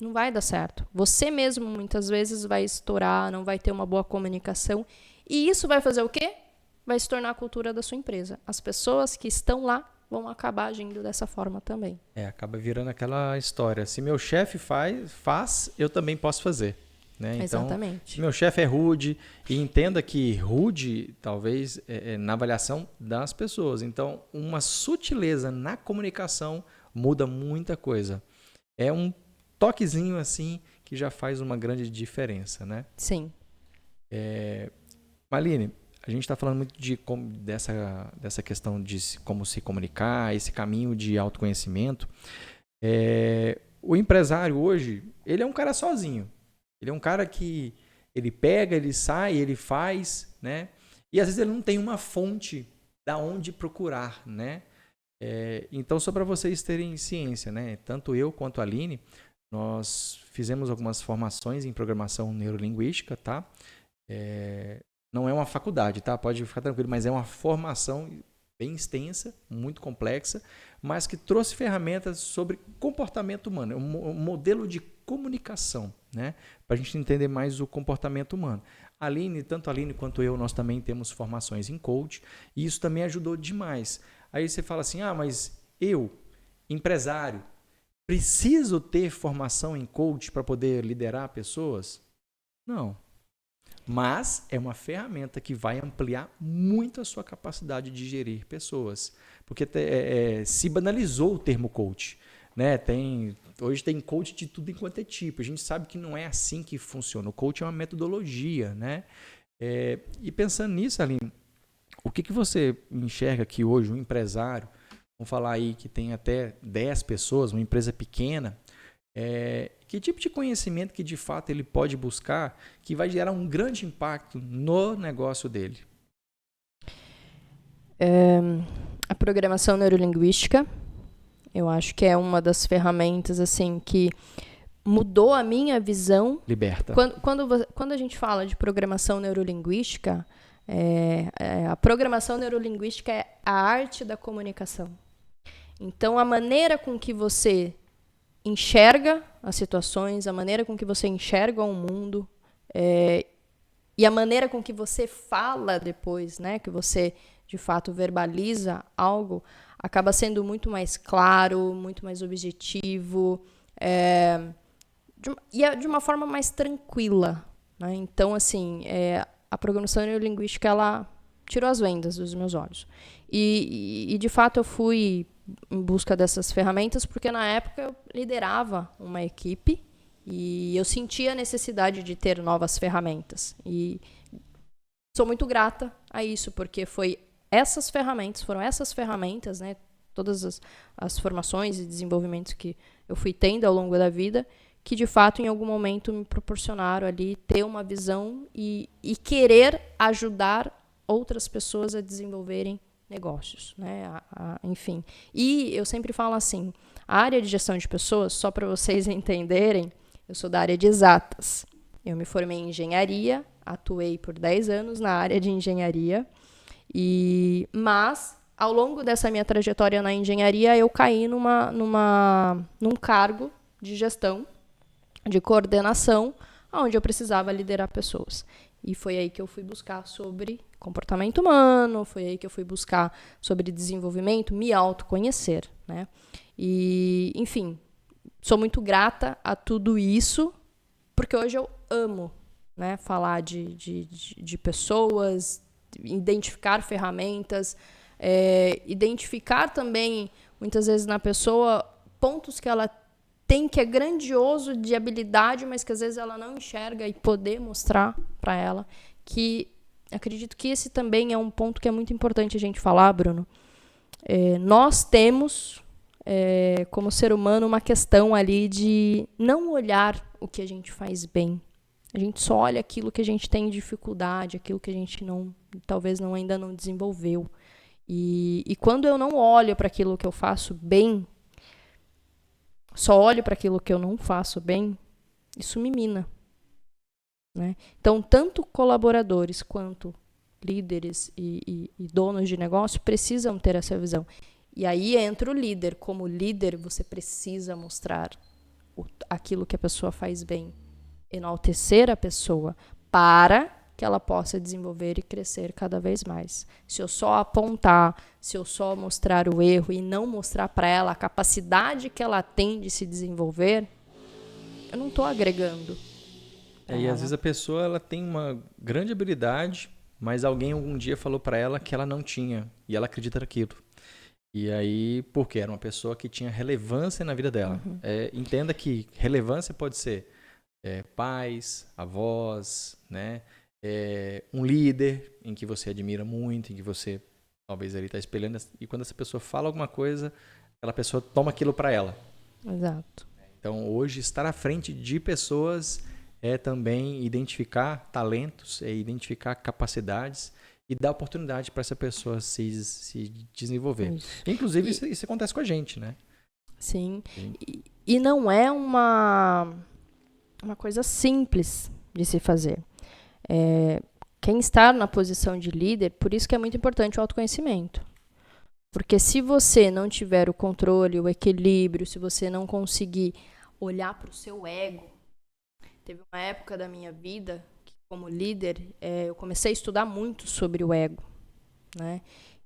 não vai dar certo. Você mesmo, muitas vezes, vai estourar, não vai ter uma boa comunicação. E isso vai fazer o quê? Vai se tornar a cultura da sua empresa. As pessoas que estão lá vão acabar agindo dessa forma também. Acaba virando aquela história. Se meu chefe faz, eu também posso fazer. Né? Então, exatamente. Se meu chefe é rude, e entenda que rude, talvez, na avaliação das pessoas. Então, uma sutileza na comunicação muda muita coisa. É um toquezinho assim que já faz uma grande diferença, né? Sim. Maline, a gente está falando muito dessa questão de como se comunicar, esse caminho de autoconhecimento. O empresário hoje, ele é um cara sozinho. Ele é um cara que ele pega, ele sai, ele faz, né? E às vezes ele não tem uma fonte da onde procurar, né? Então, só para vocês terem ciência, né? Tanto eu quanto a Aline, nós fizemos algumas formações em programação neurolinguística, tá? Não é uma faculdade, tá? Pode ficar tranquilo, mas é uma formação bem extensa, muito complexa, mas que trouxe ferramentas sobre comportamento humano, um modelo de comunicação, né? Para a gente entender mais o comportamento humano. Tanto a Aline quanto eu, nós também temos formações em coach, e isso também ajudou demais. Aí você fala assim, mas eu, empresário, preciso ter formação em coach para poder liderar pessoas? Não. Mas é uma ferramenta que vai ampliar muito a sua capacidade de gerir pessoas. Porque se banalizou o termo coach. Né? Hoje tem coach de tudo enquanto é tipo. A gente sabe que não é assim que funciona. O coach é uma metodologia. Né? E pensando nisso, Aline, o que você enxerga que hoje um empresário, vamos falar aí que tem até 10 pessoas, uma empresa pequena, que tipo de conhecimento que de fato ele pode buscar que vai gerar um grande impacto no negócio dele? A programação neurolinguística, eu acho que é uma das ferramentas assim que mudou a minha visão. Liberta. Quando a gente fala de programação neurolinguística, a programação neurolinguística é a arte da comunicação. Então, a maneira com que você enxerga as situações, a maneira com que você enxerga o mundo, e a maneira com que você fala depois, né, que você de fato verbaliza algo, acaba sendo muito mais claro, muito mais objetivo, de uma forma mais tranquila. Né? Então, assim, a programação neurolinguística, ela tirou as vendas dos meus olhos. E de fato, eu fui em busca dessas ferramentas, porque na época eu liderava uma equipe e eu sentia a necessidade de ter novas ferramentas. E sou muito grata a isso, porque foram essas ferramentas, né, todas as formações e desenvolvimentos que eu fui tendo ao longo da vida, que de fato em algum momento me proporcionaram ali ter uma visão e querer ajudar outras pessoas a desenvolverem negócios, né? Enfim. E eu sempre falo assim, a área de gestão de pessoas, só para vocês entenderem, eu sou da área de exatas. Eu me formei em engenharia, atuei por 10 anos na área de engenharia, mas ao longo dessa minha trajetória na engenharia, eu caí num cargo de gestão, de coordenação, onde eu precisava liderar pessoas. E foi aí que eu fui buscar sobre comportamento humano, foi aí que eu fui buscar sobre desenvolvimento, me autoconhecer, né? E, enfim, sou muito grata a tudo isso, porque hoje eu amo, né, falar de pessoas, identificar ferramentas, identificar também, muitas vezes na pessoa, pontos que ela tem que é grandioso de habilidade, mas que às vezes ela não enxerga, e poder mostrar para ela, que acredito que esse também é um ponto que é muito importante a gente falar, Bruno. Nós temos, como ser humano, uma questão ali de não olhar o que a gente faz bem. A gente só olha aquilo que a gente tem dificuldade, aquilo que a gente talvez ainda não desenvolveu. E quando eu não olho para aquilo que eu faço bem, só olho para aquilo que eu não faço bem, isso me mina. Né? Então, tanto colaboradores quanto líderes e donos de negócio precisam ter essa visão. E aí entra o líder. Como líder, você precisa mostrar aquilo que a pessoa faz bem. Enaltecer a pessoa para que ela possa desenvolver e crescer cada vez mais. Se eu só apontar, se eu só mostrar o erro e não mostrar para ela a capacidade que ela tem de se desenvolver, eu não estou agregando. E às vezes a pessoa ela tem uma grande habilidade, mas alguém algum dia falou para ela que ela não tinha, e ela acredita naquilo. E aí, porque era uma pessoa que tinha relevância na vida dela. Uhum. Entenda que relevância pode ser pais, avós, né? Um líder em que você admira muito, em que você talvez ali está espelhando, e quando essa pessoa fala alguma coisa, aquela pessoa toma aquilo para ela. Exato. Então, hoje, estar à frente de pessoas é também identificar talentos, identificar capacidades e e dar oportunidade para essa pessoa se desenvolver. Isso. Inclusive, isso acontece com a gente, né? Sim. E não é uma coisa simples de se fazer. Quem está na posição de líder, por isso que é muito importante o autoconhecimento. Porque se você não tiver o controle, o equilíbrio, se você não conseguir olhar para o seu ego. Teve uma época da minha vida que, como líder, eu comecei a estudar muito sobre o ego, né?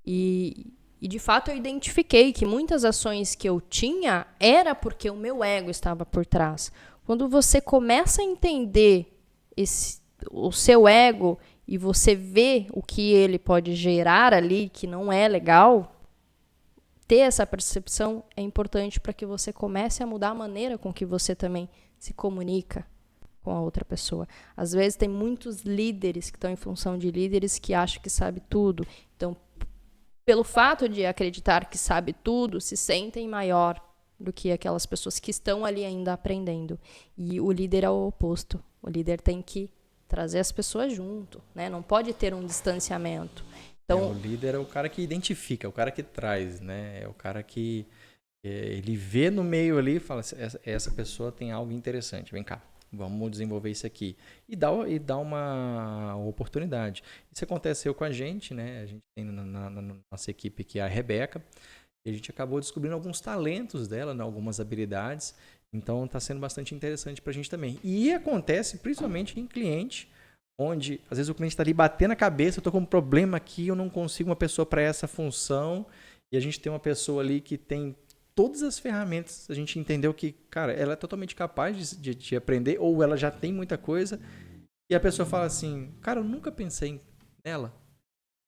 E de fato eu identifiquei que muitas ações que eu tinha era porque o meu ego estava por trás. Quando você começa a entender o seu ego e você vê o que ele pode gerar ali, que não é legal, ter essa percepção é importante para que você comece a mudar a maneira com que você também se comunica com a outra pessoa. Às vezes tem muitos líderes que estão em função de líderes que acham que sabe tudo. Então, pelo fato de acreditar que sabe tudo, se sentem maior do que aquelas pessoas que estão ali ainda aprendendo. E o líder é o oposto. O líder tem que trazer as pessoas junto, né? Não pode ter um distanciamento. Então, o líder é o cara que identifica, é o cara que traz, né? É o cara que ele vê no meio ali e fala, essa pessoa tem algo interessante, vem cá, vamos desenvolver isso aqui. E dá uma oportunidade. Isso aconteceu com a gente, né? A gente tem na nossa equipe aqui a Rebeca, e a gente acabou descobrindo alguns talentos dela, né? Algumas habilidades. Então está sendo bastante interessante para a gente também. E acontece principalmente em cliente, onde às vezes o cliente está ali batendo a cabeça, eu estou com um problema aqui, eu não consigo uma pessoa para essa função, e a gente tem uma pessoa ali que tem todas as ferramentas, a gente entendeu que, cara, ela é totalmente capaz de aprender, ou ela já tem muita coisa, e a pessoa fala assim, cara, eu nunca pensei nela.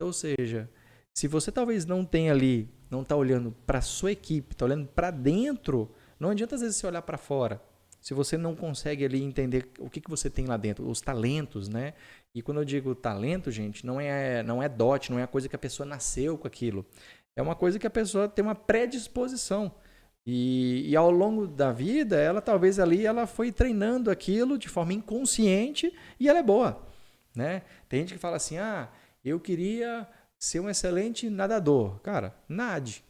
Ou seja, se você talvez não tenha ali, não está olhando para a sua equipe, está olhando para dentro, não adianta às vezes você olhar para fora. Se você não consegue ali entender o que você tem lá dentro, os talentos, né? E quando eu digo talento, gente, não é dote, não é a coisa que a pessoa nasceu com aquilo. É uma coisa que a pessoa tem uma predisposição. E ao longo da vida, ela talvez ali ela foi treinando aquilo de forma inconsciente e ela é boa, né? Tem gente que fala assim, eu queria ser um excelente nadador. Cara, nade.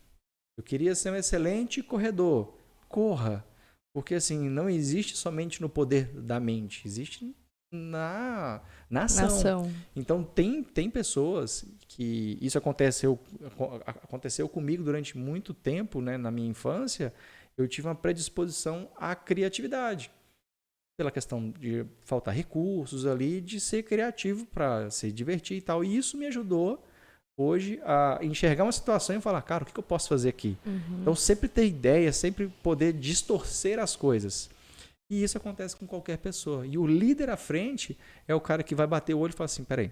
Eu queria ser um excelente corredor. Corra. Porque, assim, não existe somente no poder da mente, existe na ação. Então, tem pessoas que... Isso aconteceu comigo durante muito tempo, né? Na minha infância, eu tive uma predisposição à criatividade. Pela questão de faltar recursos ali, de ser criativo para se divertir e tal. E isso me ajudou hoje a enxergar uma situação e falar, cara, o que eu posso fazer aqui? Uhum. Então, sempre ter ideia, sempre poder distorcer as coisas. E isso acontece com qualquer pessoa. E o líder à frente é o cara que vai bater o olho e falar assim, peraí,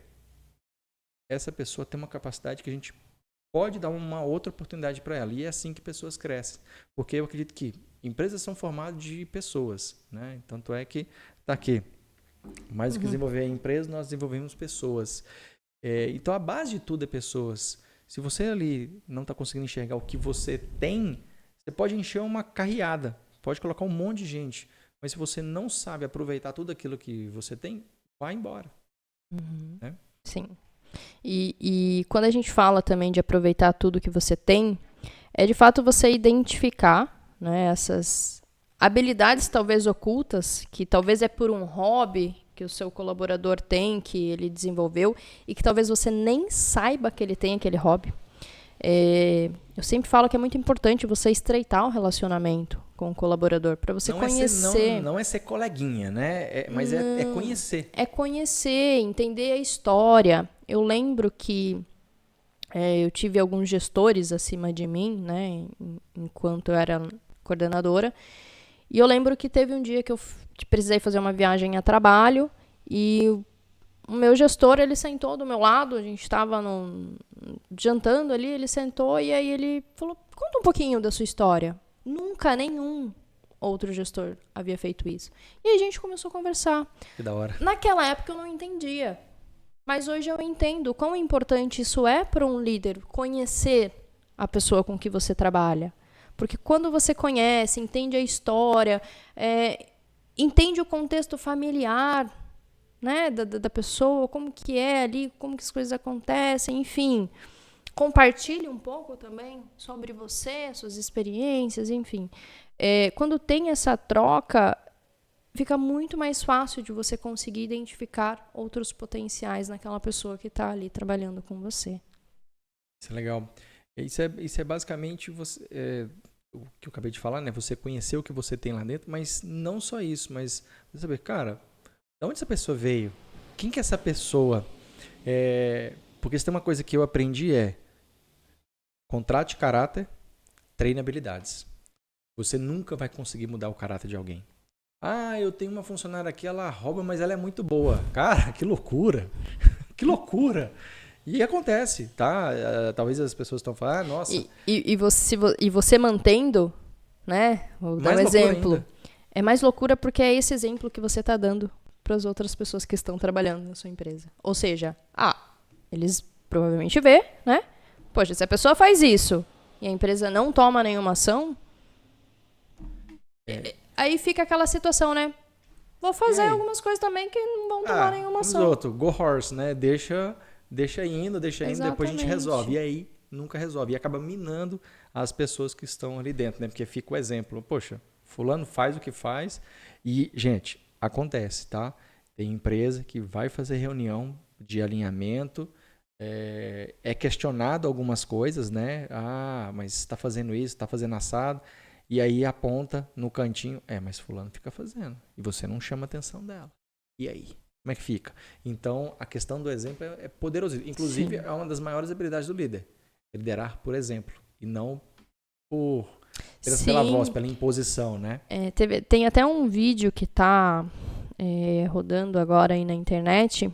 essa pessoa tem uma capacidade que a gente pode dar uma outra oportunidade para ela. E é assim que pessoas crescem. Porque eu acredito que empresas são formadas de pessoas, né? Tanto é que está aqui. Mais do que desenvolver a empresa, nós desenvolvemos pessoas. Então, a base de tudo é pessoas. Se você ali não está conseguindo enxergar o que você tem, você pode encher uma carreada, pode colocar um monte de gente. Mas se você não sabe aproveitar tudo aquilo que você tem, vai embora. Uhum. Né? Sim. E quando a gente fala também de aproveitar tudo que você tem, é de fato você identificar, né, essas habilidades talvez ocultas, que talvez é por um hobby que o seu colaborador tem, que ele desenvolveu, e que talvez você nem saiba que ele tem aquele hobby. Eu sempre falo que é muito importante você estreitar um relacionamento com o colaborador, para você conhecer. Não é ser coleguinha, né? Mas é conhecer. É conhecer, entender a história. Eu lembro que eu tive alguns gestores acima de mim, né, enquanto eu era coordenadora, e eu lembro que teve um dia que eu precisei fazer uma viagem a trabalho e o meu gestor, ele sentou do meu lado, a gente estava jantando ali, ele sentou e aí ele falou, conta um pouquinho da sua história. Nunca nenhum outro gestor havia feito isso. E aí a gente começou a conversar. Que da hora. Naquela época eu não entendia, mas hoje eu entendo quão importante isso é para um líder, conhecer a pessoa com que você trabalha. Porque quando você conhece, entende a história, entende o contexto familiar né, da pessoa, como que é ali, como que as coisas acontecem, enfim. Compartilhe um pouco também sobre você, suas experiências, enfim. Quando tem essa troca, fica muito mais fácil de você conseguir identificar outros potenciais naquela pessoa que está ali trabalhando com você. Isso é legal. Isso é basicamente o que eu acabei de falar, né? Você conhecer o que você tem lá dentro, mas não só isso, mas você saber, cara, de onde essa pessoa veio? Quem que é essa pessoa? Porque se tem uma coisa que eu aprendi contrate caráter, treine habilidades. Você nunca vai conseguir mudar o caráter de alguém. Eu tenho uma funcionária aqui, ela rouba, mas ela é muito boa. Cara, que loucura! Que loucura! E acontece, tá? Talvez as pessoas estão falando, nossa... E você mantendo, né? Vou dar um exemplo. É mais loucura porque é esse exemplo que você está dando para as outras pessoas que estão trabalhando na sua empresa. Ou seja, eles provavelmente vê, né? Poxa, se a pessoa faz isso e a empresa não toma nenhuma ação, aí fica aquela situação, né? Vou fazer algumas coisas também que não vão tomar nenhuma ação. Go horse, né? Deixa indo, depois a gente resolve. E aí, nunca resolve. E acaba minando as pessoas que estão ali dentro, né? Porque fica o exemplo. Poxa, fulano faz o que faz. E, gente, acontece, tá? Tem empresa que vai fazer reunião de alinhamento, é questionado algumas coisas, né? Mas está fazendo isso, está fazendo assado. E aí aponta no cantinho, mas fulano fica fazendo. E você não chama a atenção dela. E aí? Como é que fica? Então, a questão do exemplo é poderosa. Inclusive, é uma das maiores habilidades do líder. Liderar por exemplo. E não pela voz, pela imposição, né? Tem até um vídeo que está rodando agora aí na internet.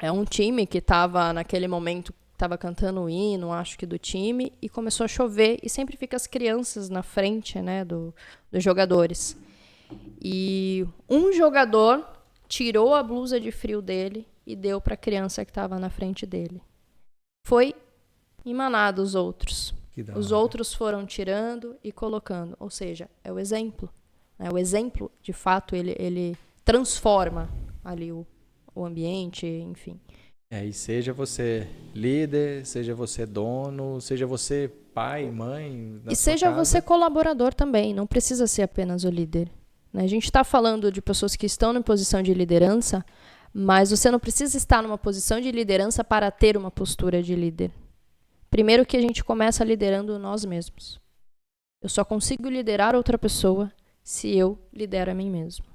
É um time que estava, naquele momento, estava cantando o hino, acho que do time, e começou a chover, e sempre fica as crianças na frente, né, dos jogadores. E um jogador tirou a blusa de frio dele e deu para a criança que estava na frente dele. Foi emanado os outros. Os outros foram tirando e colocando. Ou seja, é o exemplo. Né? O exemplo, de fato, ele transforma ali o ambiente, enfim. E seja você líder, seja você dono, seja você pai, mãe. E seja você colaborador também, não precisa ser apenas o líder. A gente está falando de pessoas que estão em posição de liderança, mas você não precisa estar numa posição de liderança para ter uma postura de líder. Primeiro que a gente começa liderando nós mesmos. Eu só consigo liderar outra pessoa se eu lidero a mim mesmo.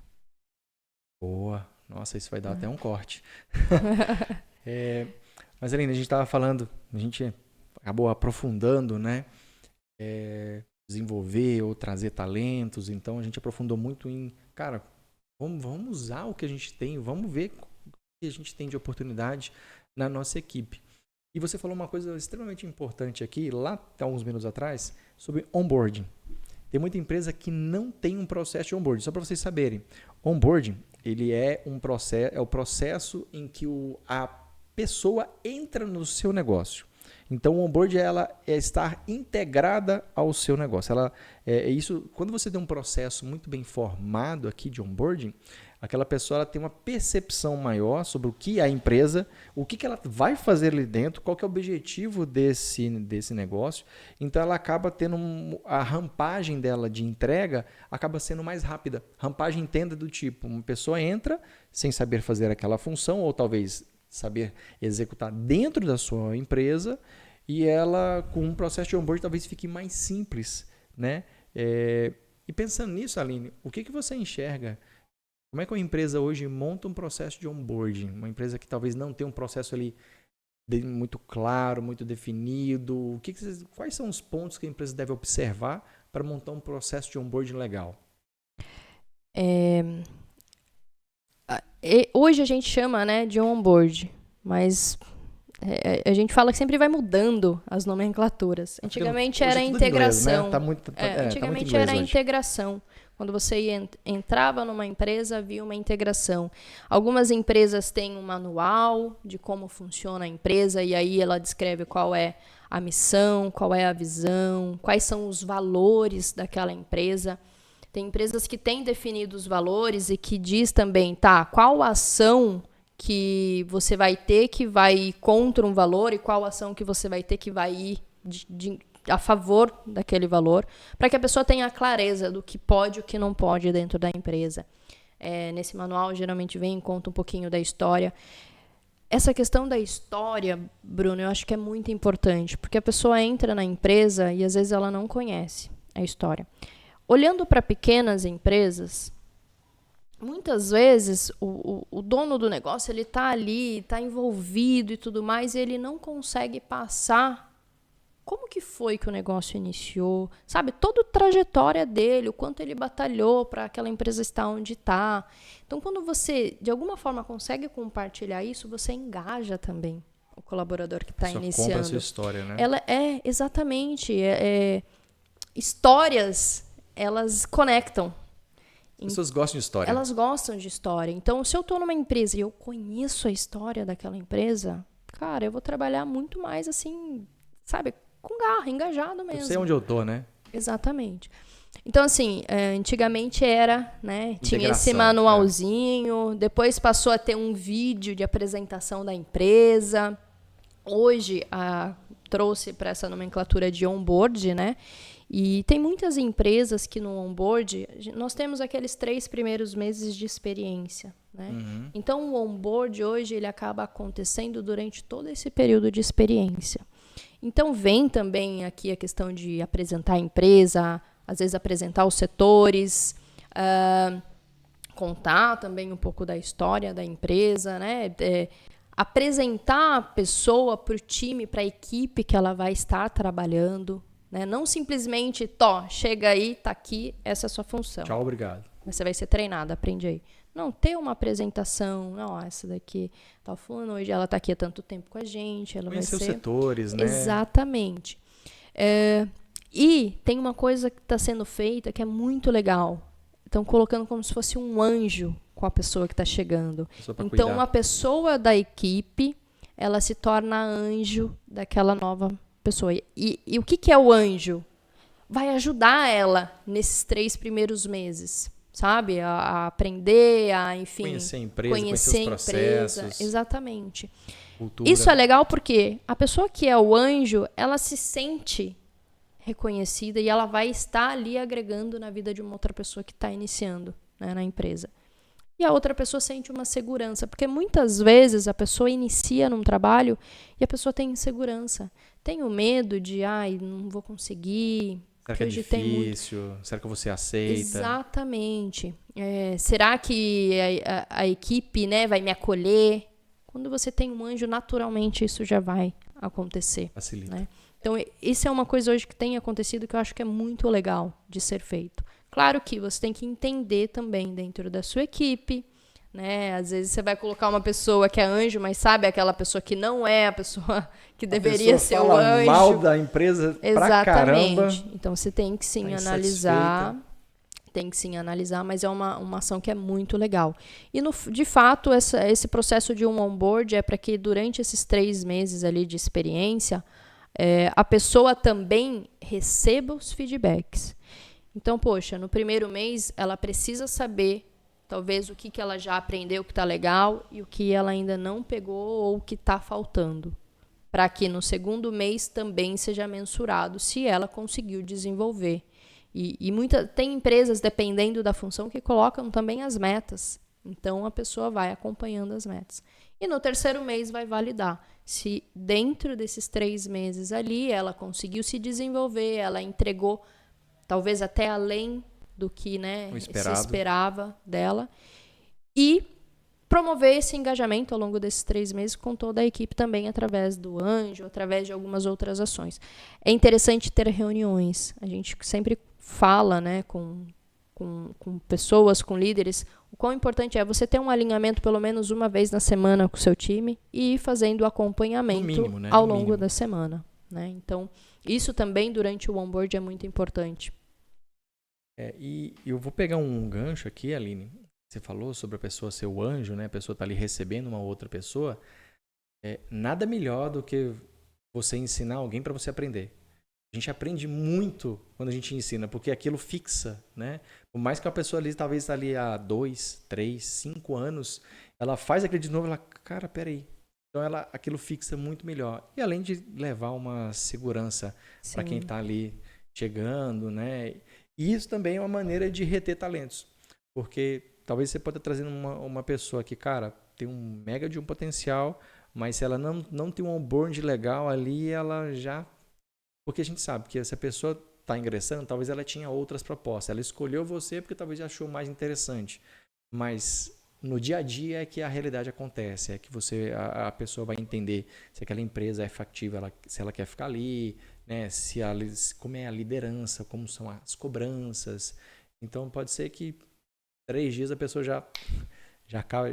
Boa. Nossa, isso vai dar até um corte. Mas, Aline, a gente estava falando, a gente acabou aprofundando, né? Desenvolver ou trazer talentos. Então, a gente aprofundou muito em, cara, vamos usar o que a gente tem, vamos ver o que a gente tem de oportunidade na nossa equipe. E você falou uma coisa extremamente importante aqui, lá há uns minutos atrás, sobre onboarding. Tem muita empresa que não tem um processo de onboarding. Só para vocês saberem, onboarding, ele é o processo em que a pessoa entra no seu negócio. Então, o onboarding é estar integrada ao seu negócio. Isso, quando você tem um processo muito bem formado aqui de onboarding, aquela pessoa ela tem uma percepção maior sobre o que é a empresa, o que ela vai fazer ali dentro, qual que é o objetivo desse negócio. Então, ela acaba tendo a rampagem dela de entrega acaba sendo mais rápida. Rampagem, entenda do tipo, uma pessoa entra sem saber fazer aquela função ou talvez saber executar dentro da sua empresa e ela, com um processo de onboarding, talvez fique mais simples, né? E pensando nisso, Aline, o que você enxerga? Como é que uma empresa hoje monta um processo de onboarding? Uma empresa que talvez não tenha um processo ali muito claro, muito definido. Quais são os pontos que a empresa deve observar para montar um processo de onboarding legal? Hoje a gente chama, né, de onboard, mas a gente fala que sempre vai mudando as nomenclaturas. Antigamente era integração. Inglês, né? Antigamente era integração. Quando você entrava numa empresa, havia uma integração. Algumas empresas têm um manual de como funciona a empresa e aí ela descreve qual é a missão, qual é a visão, quais são os valores daquela empresa. Tem empresas que têm definido os valores e que diz também, tá, qual ação que você vai ter que vai ir contra um valor e qual ação que você vai ter que vai ir a favor daquele valor, para que a pessoa tenha a clareza do que pode e o que não pode dentro da empresa. Nesse manual, geralmente vem e conta um pouquinho da história. Essa questão da história, Bruno, eu acho que é muito importante, porque a pessoa entra na empresa e às vezes ela não conhece a história. Olhando para pequenas empresas, muitas vezes o dono do negócio ele está ali, está envolvido e tudo mais, e ele não consegue passar como que foi que o negócio iniciou, sabe? Toda a trajetória dele, o quanto ele batalhou para aquela empresa estar onde está. Então, quando você, de alguma forma, consegue compartilhar isso, você engaja também o colaborador que está iniciando. Compra a sua história, né? Exatamente. Histórias, elas conectam. As pessoas gostam de história. Elas gostam de história. Então, se eu estou numa empresa e eu conheço a história daquela empresa, cara, eu vou trabalhar muito mais assim, sabe, com garra, engajado mesmo. Eu sei onde eu tô, né? Exatamente. Então, assim, antigamente era, né, tinha esse manualzinho, depois passou a ter um vídeo de apresentação da empresa. Hoje, trouxe para essa nomenclatura de onboard, né? E tem muitas empresas que no onboard, nós temos aqueles 3 primeiros meses de experiência, né? Uhum. Então, o onboard hoje, ele acaba acontecendo durante todo esse período de experiência. Então, vem também aqui a questão de apresentar a empresa, às vezes apresentar os setores, contar também um pouco da história da empresa, né? Apresentar a pessoa para o time, para a equipe que ela vai estar trabalhando, né? Não simplesmente, chega aí, tá aqui, essa é a sua função. Tchau, obrigado. Você vai ser treinado, aprende aí. Não, ter uma apresentação, não, essa daqui, tal fulano, hoje ela está aqui há tanto tempo com a gente, ela conhecer vai ser... os setores, né? Exatamente. E tem uma coisa que está sendo feita que é muito legal. Estão colocando como se fosse um anjo com a pessoa que está chegando. Então, uma pessoa da equipe, ela se torna anjo daquela nova pessoa. E o que é o anjo? Vai ajudar ela nesses 3 primeiros meses. Sabe? A aprender, enfim... Conhecer a empresa, conhecer os processos. Exatamente. Cultura. Isso é legal porque a pessoa que é o anjo, ela se sente reconhecida e ela vai estar ali agregando na vida de uma outra pessoa que está iniciando, né, na empresa. E a outra pessoa sente uma segurança, porque muitas vezes a pessoa inicia num trabalho e a pessoa tem insegurança. Tem o medo de, não vou conseguir... Será que é difícil? Será que você aceita? Exatamente. Será que a equipe, né, vai me acolher? Quando você tem um anjo, naturalmente isso já vai acontecer. Facilita. Né? Então, isso é uma coisa hoje que tem acontecido que eu acho que é muito legal de ser feito. Claro que você tem que entender também dentro da sua equipe, né? Às vezes você vai colocar uma pessoa que é anjo, mas sabe aquela pessoa que não é a pessoa que deveria ser o anjo. Mal da empresa pra caramba. Então você tem que sim analisar. Tem que sim analisar, mas é uma ação que é muito legal. E de fato, esse processo de um onboard é para que durante esses 3 meses ali de experiência, a pessoa também receba os feedbacks. Então, poxa, no primeiro mês ela precisa saber talvez o que ela já aprendeu que está legal e o que ela ainda não pegou ou o que está faltando. Para que no segundo mês também seja mensurado se ela conseguiu desenvolver. Tem empresas, dependendo da função, que colocam também as metas. Então, a pessoa vai acompanhando as metas. E no terceiro mês vai validar se dentro desses 3 meses ali ela conseguiu se desenvolver, ela entregou talvez até além do que, né, se esperava dela. E promover esse engajamento ao longo desses 3 meses com toda a equipe também através do anjo, através de algumas outras ações. É interessante ter reuniões. A gente sempre fala, né, com pessoas, com líderes, o quão importante é você ter um alinhamento pelo menos uma vez na semana com o seu time e ir fazendo acompanhamento mínimo, né? Ao longo da semana. Né? Então, isso também durante o onboard é muito importante. E eu vou pegar um gancho aqui, Aline. Você falou sobre a pessoa ser o anjo, né? A pessoa está ali recebendo uma outra pessoa. Nada melhor do que você ensinar alguém para você aprender. A gente aprende muito quando a gente ensina, porque aquilo fixa, né? Por mais que a pessoa ali, talvez ali há 2, 3, 5 anos, ela faz aquilo de novo, ela, cara, peraí. Então aquilo fixa muito melhor. E além de levar uma segurança para quem está ali chegando, né? E isso também é uma maneira de reter talentos. Porque talvez você pode estar trazendo uma pessoa que, cara, tem um mega de um potencial, mas se ela não tem um onboard legal ali, ela já... Porque a gente sabe que se a pessoa está ingressando, talvez ela tinha outras propostas. Ela escolheu você porque talvez achou mais interessante. Mas no dia a dia é que a realidade acontece. É que a pessoa vai entender se aquela empresa é factível, se ela quer ficar ali, né? Como é a liderança, como são as cobranças. Então pode ser que 3 dias a pessoa já capa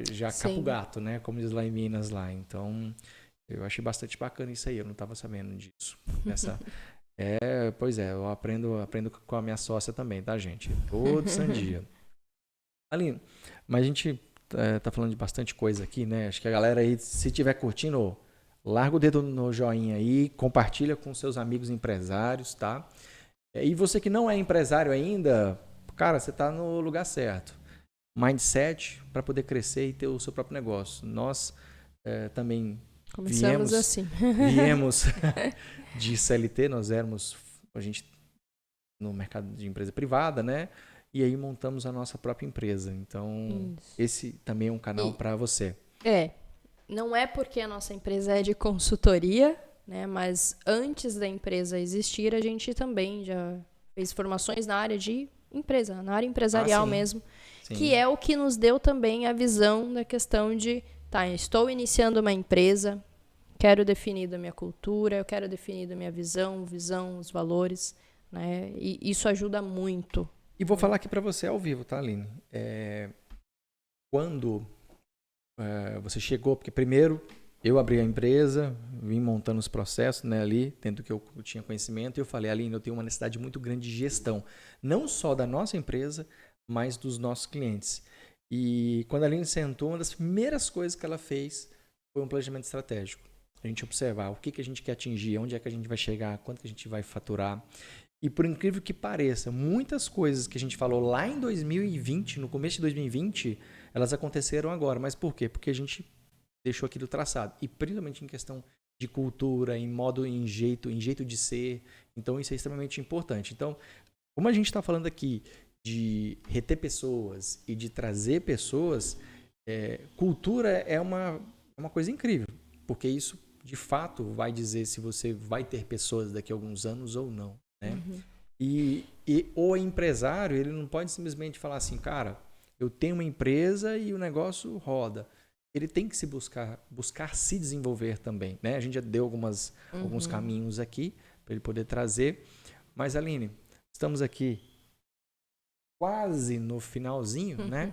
o gato, né? Como diz lá em Minas lá. Então... Eu achei bastante bacana isso aí, eu não estava sabendo disso. Pois é, eu aprendo com a minha sócia também, tá, gente? Todo santo dia. Aline, mas a gente tá falando de bastante coisa aqui, né? Acho que a galera aí, se estiver curtindo, larga o dedo no joinha aí, compartilha com seus amigos empresários, tá? E você que não é empresário ainda, cara, você tá no lugar certo. Mindset para poder crescer e ter o seu próprio negócio. Nós também... Começamos assim. Viemos de CLT, a gente no mercado de empresa privada, né? E aí montamos a nossa própria empresa. Então, esse também é um canal para você. Não é porque a nossa empresa é de consultoria, né? Mas antes da empresa existir, a gente também já fez formações na área de empresa, na área empresarial mesmo, sim. Que é o que nos deu também a visão da questão de estou iniciando uma empresa, quero definir da minha cultura, eu quero definir da minha visão, os valores, né? E isso ajuda muito. E vou falar aqui para você ao vivo, tá, Aline? Quando você chegou, porque primeiro eu abri a empresa, vim montando os processos, né, ali, dentro do que eu tinha conhecimento, e eu falei, Aline, eu tenho uma necessidade muito grande de gestão, não só da nossa empresa, mas dos nossos clientes. E quando a Aline sentou, uma das primeiras coisas que ela fez foi um planejamento estratégico. A gente observar o que a gente quer atingir, onde é que a gente vai chegar, quanto que a gente vai faturar. E por incrível que pareça, muitas coisas que a gente falou lá em 2020, no começo de 2020, elas aconteceram agora. Mas por quê? Porque a gente deixou aquilo traçado. E principalmente em questão de cultura, em jeito de ser. Então isso é extremamente importante. Então, como a gente está falando aqui de reter pessoas e de trazer pessoas, cultura é uma coisa incrível, porque isso de fato vai dizer se você vai ter pessoas daqui a alguns anos ou não, né? Uhum. E o empresário, ele não pode simplesmente falar assim, cara, eu tenho uma empresa e o negócio roda. Ele tem que se buscar se desenvolver também, né? A gente já deu alguns caminhos aqui para ele poder trazer, mas Aline, estamos aqui quase no finalzinho, né?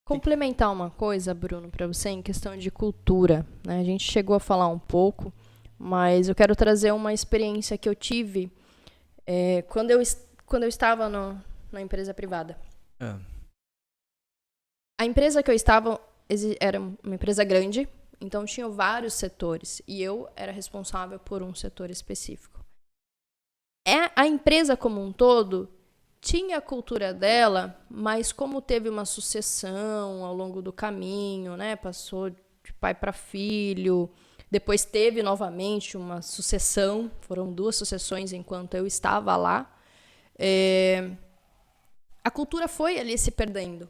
Complementar uma coisa, Bruno, para você em questão de cultura, né? A gente chegou a falar um pouco, mas eu quero trazer uma experiência que eu tive quando eu estava na empresa privada. A empresa que eu estava era uma empresa grande, então tinha vários setores e eu era responsável por um setor específico. A empresa como um todo tinha a cultura dela, mas como teve uma sucessão ao longo do caminho, né? Passou de pai para filho, depois teve novamente uma sucessão, foram 2 sucessões enquanto eu estava lá. A cultura foi ali se perdendo.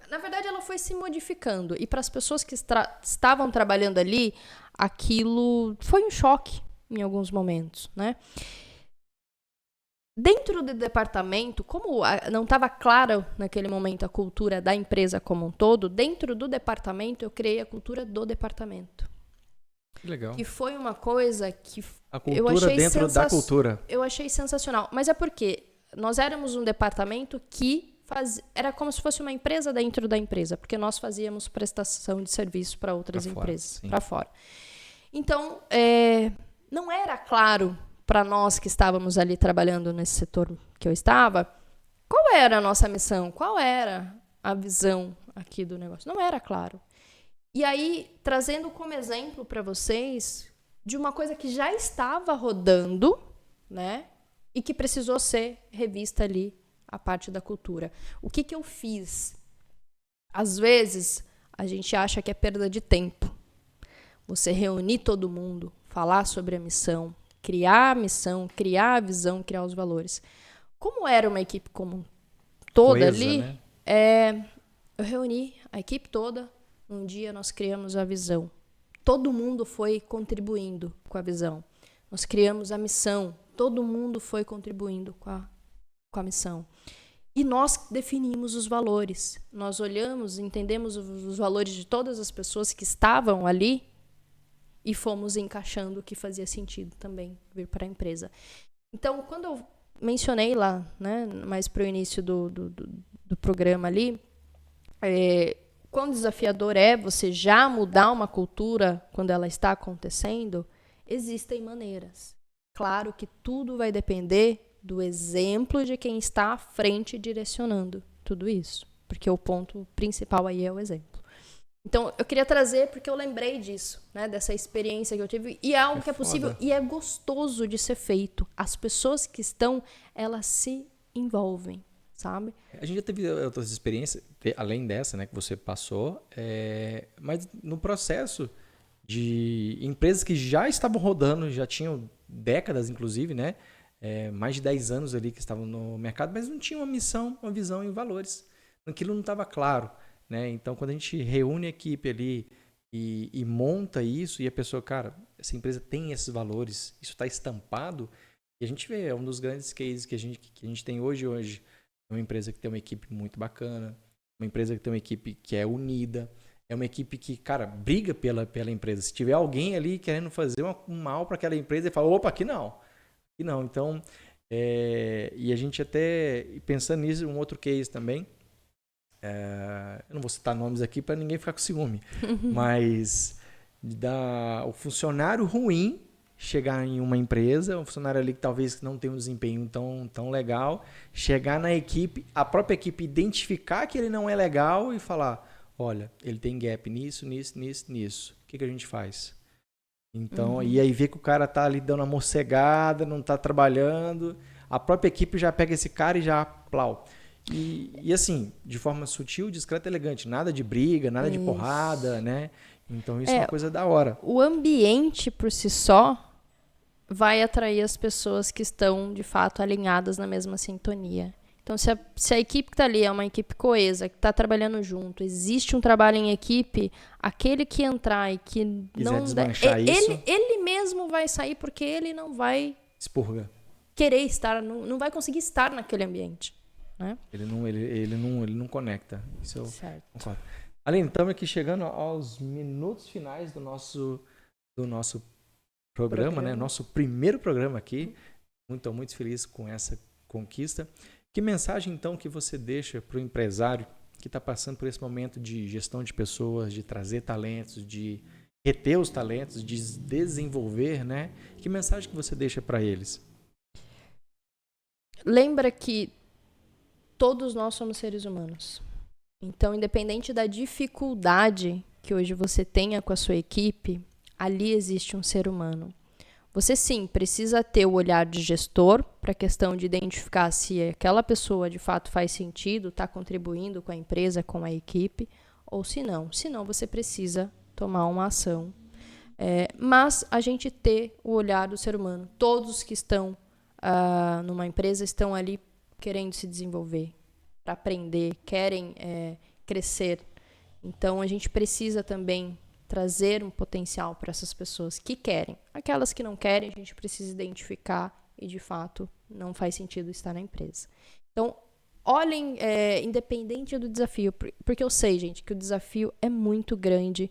Na verdade, ela foi se modificando. E para as pessoas que estavam trabalhando ali, aquilo foi um choque em alguns momentos, né? Dentro do departamento, como não estava claro naquele momento a cultura da empresa como um todo, dentro do departamento eu criei a cultura do departamento. Que legal. E foi uma coisa que a cultura eu achei dentro da cultura. Eu achei sensacional. Mas é porque nós éramos um departamento que era como se fosse uma empresa dentro da empresa, porque nós fazíamos prestação de serviço para outras empresas, para fora. Então, não era claro para nós que estávamos ali trabalhando nesse setor que eu estava, qual era a nossa missão, qual era a visão aqui do negócio. Não era claro. E aí, trazendo como exemplo para vocês de uma coisa que já estava rodando, né? E que precisou ser revista ali, a parte da cultura. O que eu fiz? Às vezes, a gente acha que é perda de tempo. Você reunir todo mundo, falar sobre a missão, criar a missão, criar a visão, criar os valores. Como era uma equipe comum toda Coesa, ali, né? eu reuni a equipe toda. Um dia nós criamos a visão. Todo mundo foi contribuindo com a visão. Nós criamos a missão. Todo mundo foi contribuindo com a missão. E nós definimos os valores. Nós olhamos, entendemos os valores de todas as pessoas que estavam ali e fomos encaixando o que fazia sentido também vir para a empresa. Então, quando eu mencionei lá, né, mais para o início do programa ali, quão desafiador é você já mudar uma cultura quando ela está acontecendo, existem maneiras. Claro que tudo vai depender do exemplo de quem está à frente direcionando tudo isso, porque o ponto principal aí é o exemplo. Então, eu queria trazer porque eu lembrei disso, né, dessa experiência que eu tive, e é algo que é possível e é gostoso de ser feito. As pessoas que estão, elas se envolvem, sabe? A gente já teve outras experiências, além dessa, né, que você passou, mas no processo de empresas que já estavam rodando, já tinham décadas, inclusive, né, mais de 10 anos ali que estavam no mercado, mas não tinham uma missão, uma visão e valores. Aquilo não estava claro. Né? Então, quando a gente reúne a equipe ali e monta isso, e a pessoa, cara, essa empresa tem esses valores, isso está estampado, e a gente vê, é um dos grandes cases que a gente tem hoje. É uma empresa que tem uma equipe muito bacana, uma empresa que tem uma equipe que é unida, é uma equipe que, cara, briga pela empresa. Se tiver alguém ali querendo fazer um mal para aquela empresa, ele fala, opa, aqui não. Aqui não. Então, e a gente até, pensando nisso, um outro case também, eu não vou citar nomes aqui para ninguém ficar com ciúme, mas o funcionário ruim chegar em uma empresa, um funcionário ali que talvez não tenha um desempenho tão legal, chegar na equipe, a própria equipe identificar que ele não é legal e falar, olha, ele tem gap nisso. O que a gente faz? Então, e aí vê que o cara tá ali dando uma morcegada, não tá trabalhando, a própria equipe já pega esse cara e já plau. E assim, de forma sutil, discreta e elegante. Nada de briga, nada de porrada, né? Então isso é uma coisa da hora. O ambiente por si só vai atrair as pessoas que estão, de fato, alinhadas na mesma sintonia. Então, se a equipe que está ali é uma equipe coesa, que está trabalhando junto, existe um trabalho em equipe, aquele que entrar e que não... Ele mesmo vai sair porque ele não vai... Expurga. Querer estar, não vai conseguir estar naquele ambiente. Né? Ele não conecta. Isso certo. Eu concordo. Aline, estamos aqui chegando aos minutos finais do nosso programa, né? Nosso primeiro programa aqui. Estou muito feliz com essa conquista. Que mensagem, então, que você deixa para o empresário que está passando por esse momento de gestão de pessoas, de trazer talentos, de reter os talentos, de desenvolver, né? Que mensagem que você deixa para eles? Lembra que todos nós somos seres humanos. Então, independente da dificuldade que hoje você tenha com a sua equipe, ali existe um ser humano. Você sim precisa ter o olhar de gestor para a questão de identificar se aquela pessoa de fato faz sentido, está contribuindo com a empresa, com a equipe, ou se não. Se não, você precisa tomar uma ação. Mas a gente ter o olhar do ser humano. Todos que estão numa empresa estão ali querendo se desenvolver, para aprender, querem crescer. Então, a gente precisa também trazer um potencial para essas pessoas que querem. Aquelas que não querem, a gente precisa identificar e, de fato, não faz sentido estar na empresa. Então, olhem, independente do desafio, porque eu sei, gente, que o desafio é muito grande.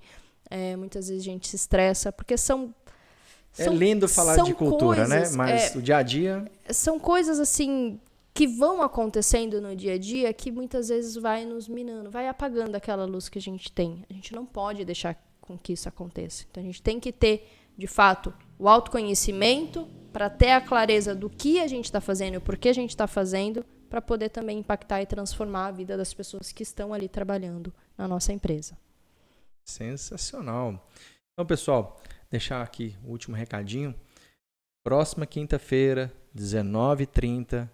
Muitas vezes a gente se estressa, porque é lindo falar de cultura, coisas, né? Mas o dia a dia... São coisas, assim, que vão acontecendo no dia a dia que muitas vezes vai nos minando, vai apagando aquela luz que a gente tem. A gente não pode deixar com que isso aconteça. Então, a gente tem que ter, de fato, o autoconhecimento para ter a clareza do que a gente está fazendo e o porquê a gente está fazendo, para poder também impactar e transformar a vida das pessoas que estão ali trabalhando na nossa empresa. Sensacional. Então, pessoal, deixar aqui o último recadinho. Próxima quinta-feira, 19h30,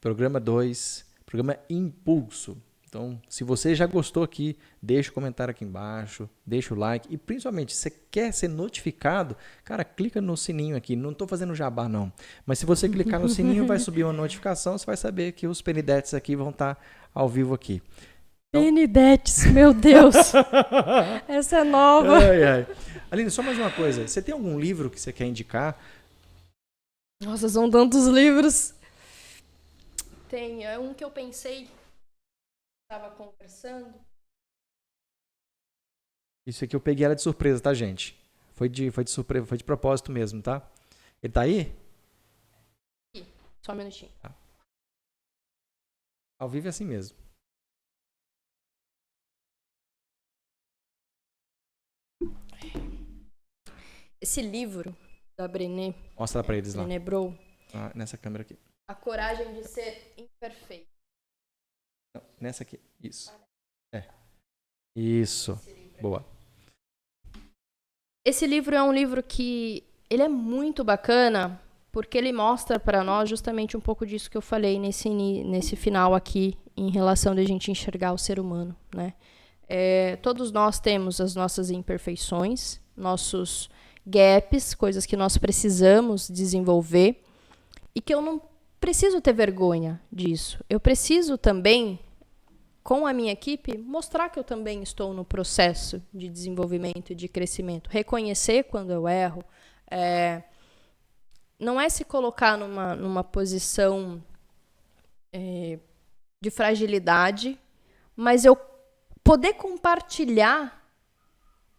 programa 2, programa Impulso. Então, se você já gostou aqui, deixa o comentário aqui embaixo, deixa o like. E principalmente, se você quer ser notificado, cara, clica no sininho aqui. Não estou fazendo jabá, não. Mas se você clicar no sininho, vai subir uma notificação. Você vai saber que os Penidetes aqui vão estar ao vivo aqui. Então... Penidetes, meu Deus! Essa é nova. Ai, ai. Aline, só mais uma coisa. Você tem algum livro que você quer indicar? Nossa, são tantos livros. Tem um que eu pensei... Estava conversando. Isso aqui eu peguei ela de surpresa, tá, gente? Foi de surpresa, foi de propósito mesmo, tá? Ele tá aí? Aqui, só um minutinho. Tá. Ao vivo é assim mesmo. Esse livro da Brené. Mostra pra eles lá. Brené Brown. Nessa câmera aqui. A coragem de ser imperfeito. Não, nessa aqui. Isso. Isso. Boa. Esse livro é um livro que ele é muito bacana porque ele mostra para nós justamente um pouco disso que eu falei nesse final aqui em relação de a gente enxergar o ser humano, né? Todos nós temos as nossas imperfeições, nossos gaps, coisas que nós precisamos desenvolver e que eu não preciso ter vergonha disso. Eu preciso também, com a minha equipe, mostrar que eu também estou no processo de desenvolvimento e de crescimento. Reconhecer quando eu erro. Não é se colocar numa posição de fragilidade, mas eu poder compartilhar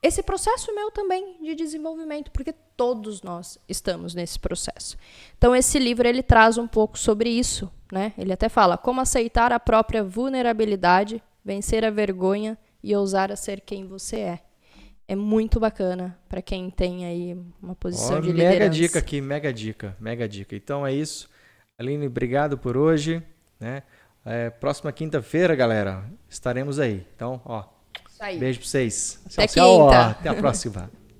esse processo meu também de desenvolvimento, porque todos nós estamos nesse processo. Então, esse livro ele traz um pouco sobre isso, né? Ele até fala como aceitar a própria vulnerabilidade, vencer a vergonha e ousar a ser quem você é. É muito bacana para quem tem aí uma posição de liderança. Mega dica aqui, mega dica. Então é isso. Aline, obrigado por hoje, né? Próxima quinta-feira, galera, estaremos aí. Então, ó, beijo pra vocês. Até quinta. Até a próxima.